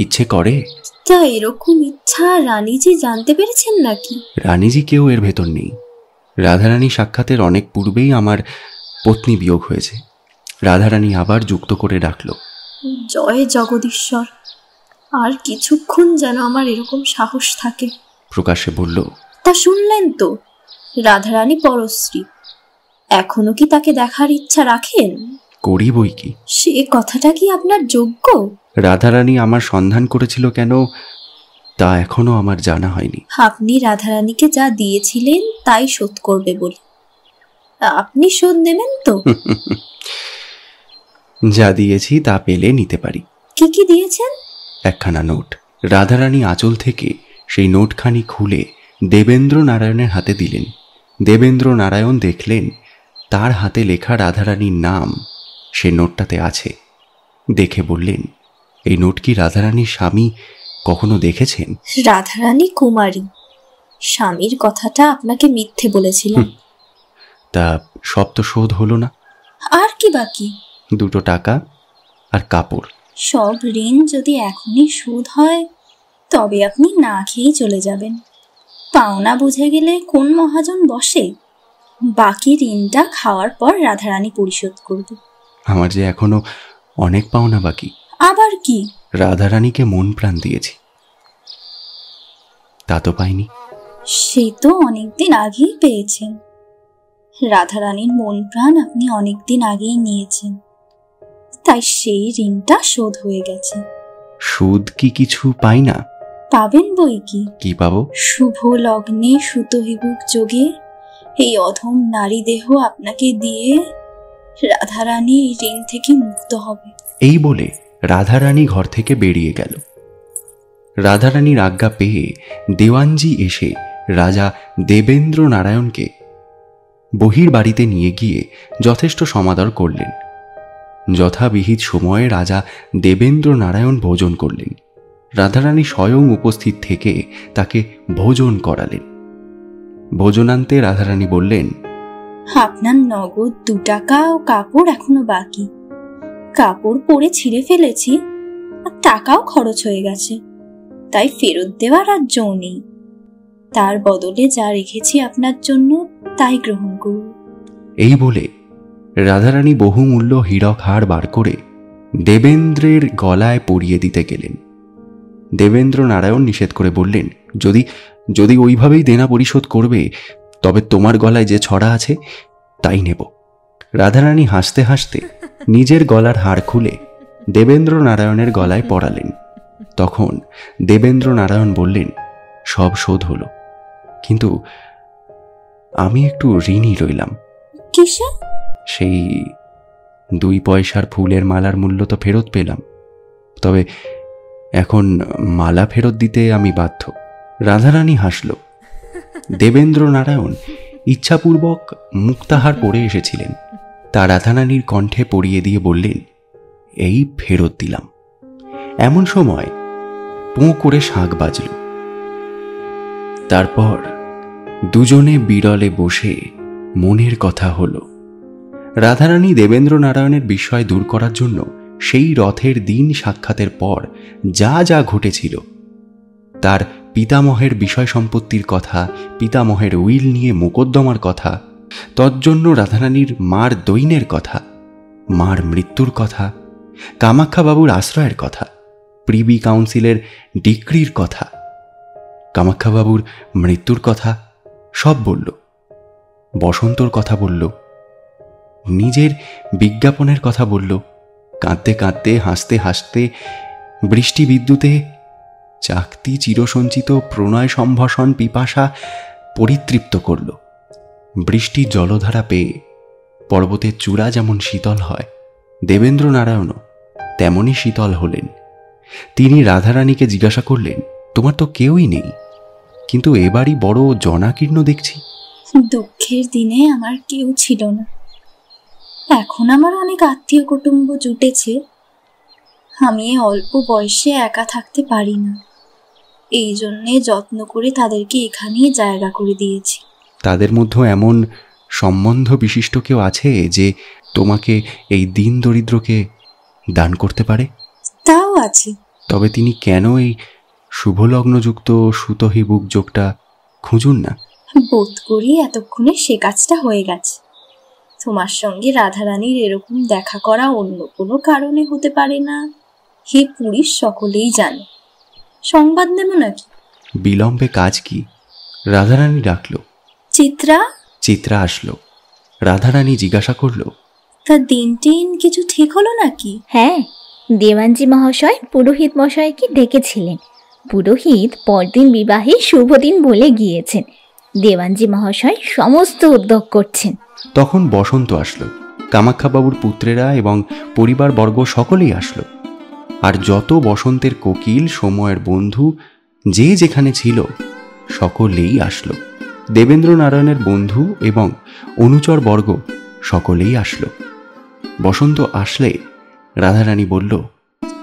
ইচ্ছে করে? তা এরকম ইচ্ছা রানীজি জানতে পেরেছেন নাকি? রানীজি কেউ এর ভেতর নেই। রাধারানী সাক্ষাতের অনেক পূর্বেই আমার পত্নী বিয়োগ হয়েছে। রাধারানী আবার যুক্ত করে ডাকল, জয় জগদীশ্বর, আর কিছুক্ষণ যেন আমার এরকম সাহস থাকে। প্রকাশ্যে বলল, তা শুনলেন তো, রাধারানী পরশ্রী। এখনো কি তাকে দেখার ইচ্ছা রাখেন? করি বই কি। সে কথাটা কি আপনার যোগ্য? রাধারানী আমার সন্ধান করেছিল কেন তা এখনো আমার জানা হয়নি। আপনি রাধারানীকে যা দিয়েছিলেন তাই শোধ করবে বলে। আপনি শোধ নেবেন তো? যা দিয়েছি তা পেলে নিতে পারি। কি কি দিয়েছেন? একখানা নোট। রাধারানী আঁচল থেকে সেই নোটখানি খুলে দেবেন্দ্র নারায়ণের হাতে দিলেন। দেবেন্দ্র নারায়ণ দেখলেন তার হাতে লেখা রাধারানীর নাম সে নোটটাতে আছে। দেখে বললেন, এই নোট কি রাধারানীর স্বামী কখনো দেখেছেন? রাধারানী কুমারী, স্বামীর কথাটা আপনাকে মিথ্যে বলেছিলাম। তা সব তো শোধ হলো না। আর কি বাকি? 2 টাকা আর কাপড়। সব ঋণ যদি এখনই শোধ হয় তবে আপনি না খেয়েই চলে যাবেন। পাওনা বুঝে গেলে কোন মহাজন বসে? বাকি ঋণটা খাওয়ার পর রাধারানী পরিশোধ করবে। আমার যে এখনো অনেক পাওনা বাকি। আবার কি? রাধারানীকে মন প্রাণ দিয়েছি, তা তো পাইনি। সে তো অনেকদিন আগেই পেয়েছেন। রাধারানীর মন প্রাণ আপনি অনেকদিন আগেই নিয়েছেন, তাই সেই ঋণটা শোধ হয়ে গেছে। সুদ কি কিছু পাই না? পাবেন বই কি। কি পাবো? শুভ লগ্নে সুতহিবুক যোগে এই অধম নারী দেহ আপনাকে দিয়ে রাধারানী এই ঋণ থেকে মুক্ত হবে। এই বলে রাধারানী ঘর থেকে বেরিয়ে গেল। রাধারানীর আজ্ঞা পেয়ে দেওয়ানজি এসে রাজা দেবেন্দ্র নারায়ণকে বহির বাড়িতে নিয়ে গিয়ে যথেষ্ট সমাদর করলেন। যথাবিহিত সময়ে রাজা দেবেন্দ্র নারায়ণ ভোজন করলেন। রাধারানী স্বয়ং উপস্থিত থেকে তাকে ভোজন করালেন। ভোজনান্তে রাধারানী বললেন, আপনার নগদ 2 টাকা ও কাপড় এখনো বাকি। কাপড় পরে ছিঁড়ে ফেলেছি, আর টাকাও খরচ হয়ে গেছে, তাই ফেরত দেওয়ার আর জো নেই। তার বদলে যা রেখেছি আপনার জন্য তাই গ্রহণ করুন। এই বলে রাধারানী বহুমূল্য হীরক হার বার করে দেবেন্দ্রের গলায় পরিয়ে দিতে গেলেন। দেবেন্দ্র নারায়ণ নিষেধ করে বললেন, যদি যদি ওইভাবেই দেনা পরিশোধ করবে তবে তোমার গলায় যে ছড়া আছে তাই নেব। রাধারানী হাসতে হাসতে নিজের গলার হার খুলে দেবেন্দ্র নারায়ণের গলায় পরালেন। তখন দেবেন্দ্র নারায়ণ বললেন, সব শোধ হলো, কিন্তু আমি একটু ঋণী রইলাম। কিসে? সেই 2 পয়সার ফুলের মালার মূল্য তো ফেরত পেলাম, তবে এখন মালা ফেরত দিতে আমি বাধ্য। রাধারানী হাসল। দেবেন্দ্র নারায়ণ ইচ্ছাপূর্বক মুক্তাহার পরে এসেছিলেন, তা রাধারানীর কণ্ঠে পরিয়ে দিয়ে বললেন, এই ফেরত দিলাম। এমন সময় পোঁ করে শাঁখ বাজল। তারপর দুজনে বিরলে বসে মনের কথা হলো। রাধারানী দেবেন্দ্র নারায়ণের বিস্ময় দূর করার জন্য সেই রথের দিন সাক্ষাতের পর যা যা ঘটেছিল, তার পিতামহের বিষয় সম্পত্তির কথা, পিতামহের উইল নিয়ে মোকদ্দমার কথা, তজ্জন্য রাধারানীর মার দৈনের কথা, মার মৃত্যুর কথা, কামাখ্যাবাবুর আশ্রয়ের কথা, প্রিভি কাউন্সিলের ডিক্রির কথা, কামাখ্যাবাবুর মৃত্যুর কথা সব বলল। বসন্তর কথা বলল, নিজের বিজ্ঞাপনের কথা বলল। কাঁদতে কাঁদতে, হাসতে হাসতে, বৃষ্টি বিদ্যুতে চাকতি চিরসঞ্চিত প্রণয় সম্ভাষণ পিপাসা পরিতৃপ্ত করল। বৃষ্টির জলধারা পেয়ে পর্বতের চূড়া যেমন শীতল হয়, দেবেন্দ্র নারায়ণও তেমনই শীতল হলেন। তিনি রাধারানীকে জিজ্ঞাসা করলেন, তোমার তো কেউই নেই, কিন্তু এবারই বড় জনাকীর্ণ দেখছি। দুঃখের দিনে আমার কেউ ছিল না, এখন আমার অনেক আত্মীয় কুটুম্ব জুটেছে। আমি এই অল্প বয়সে একা থাকতে পারি না, এই জন্যে যত্ন করে তাদেরকে এখানেই জায়গা করে দিয়েছি। তাদের মধ্যে এমন সম্বন্ধ বিশিষ্ট কেউ আছে যে তোমাকে এই দিন দরিদ্রকে দান করতে পারে? তাও আছে। তবে তিনি কেন এই শুভলগ্নযুক্ত সুতহি বুক যোগটা খুঁজুন না? বোধ করি এতক্ষণে সে কাজটা হয়ে গেছে। তোমার সঙ্গে রাধারানীর এরকম দেখা করা অন্য কোনো কারণে হতে পারে না, হে পুরীর সকলেই জানে। সংবাদ নেব নাকি? বিলম্বে কাজ কি? রাধারানী ডাকলো। চিত্রা। চিত্রা আসলো। রাধারানী জিজ্ঞাসা করলো, তা দিন টিন কিছু ঠিক হলো নাকি? হ্যাঁ, দেওয়ানজি মহাশয় পুরোহিত মশাইকে ডেকেছিলেন। পুরোহিত পরদিন বিবাহে শুভ দিন বলে গিয়েছেন। দেওয়ানজি মহাশয় সমস্ত উদ্যোগ করছেন। তখন বসন্ত আসলো। কামাখ্যাবাবুর পুত্রেরা এবং পরিবারবর্গ সকলেই আসলো। আর যত বসন্তের কোকিল, সময়ের বন্ধু যে যেখানে ছিল সকলেই আসলো। দেবেন্দ্র নারায়ণের বন্ধু এবং অনুচর বর্গ সকলেই আসলো। বসন্ত আসলে রাধারানী বলল,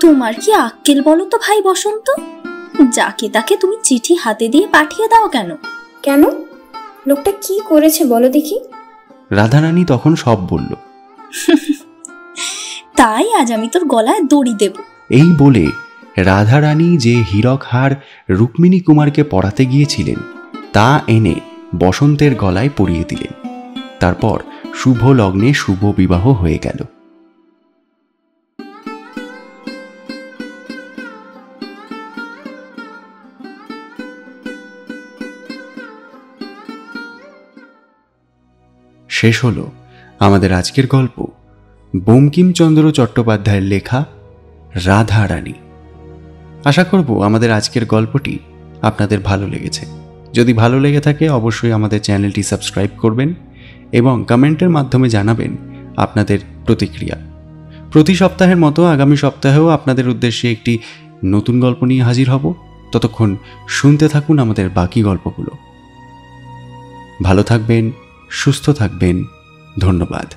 তোমার কি আক্কেল বলো তো ভাই বসন্ত? যাকে তাকে তুমি চিঠি হাতে দিয়ে পাঠিয়ে দাও কেন? কেন? লোকটা কি করেছে বলো দেখি। রাধারানী তখন সব বলল। তাই আজ আমি তোর গলায় দড়ি দেব। এই বলে রাধারানী যে হীরক হার রুক্মিণী কুমারকে পরাতে গিয়েছিলেন তা এনে বসন্তের গলায় পরিয়ে দিলেন। তারপর শুভ লগ্নে শুভ বিবাহ হয়ে গেল। শেষ হলো আমাদের আজকের গল্প, বঙ্কিমচন্দ্র চট্টোপাধ্যায়ের লেখা রাধারানী। আশা করব আমাদের আজকের গল্পটি আপনাদের ভালো লেগেছে। যদি ভালো লেগে থাকে অবশ্যই আমাদের চ্যানেলটি সাবস্ক্রাইব করবেন এবং কমেন্টের মাধ্যমে জানাবেন আপনাদের প্রতিক্রিয়া। প্রতি সপ্তাহের মতো আগামী সপ্তাহেও আপনাদের উদ্দেশ্যে একটি নতুন গল্প নিয়ে হাজির হব। ততক্ষণ শুনতে থাকুন আমাদের বাকি গল্পগুলো। ভালো থাকবেন, সুস্থ থাকবেন। ধন্যবাদ।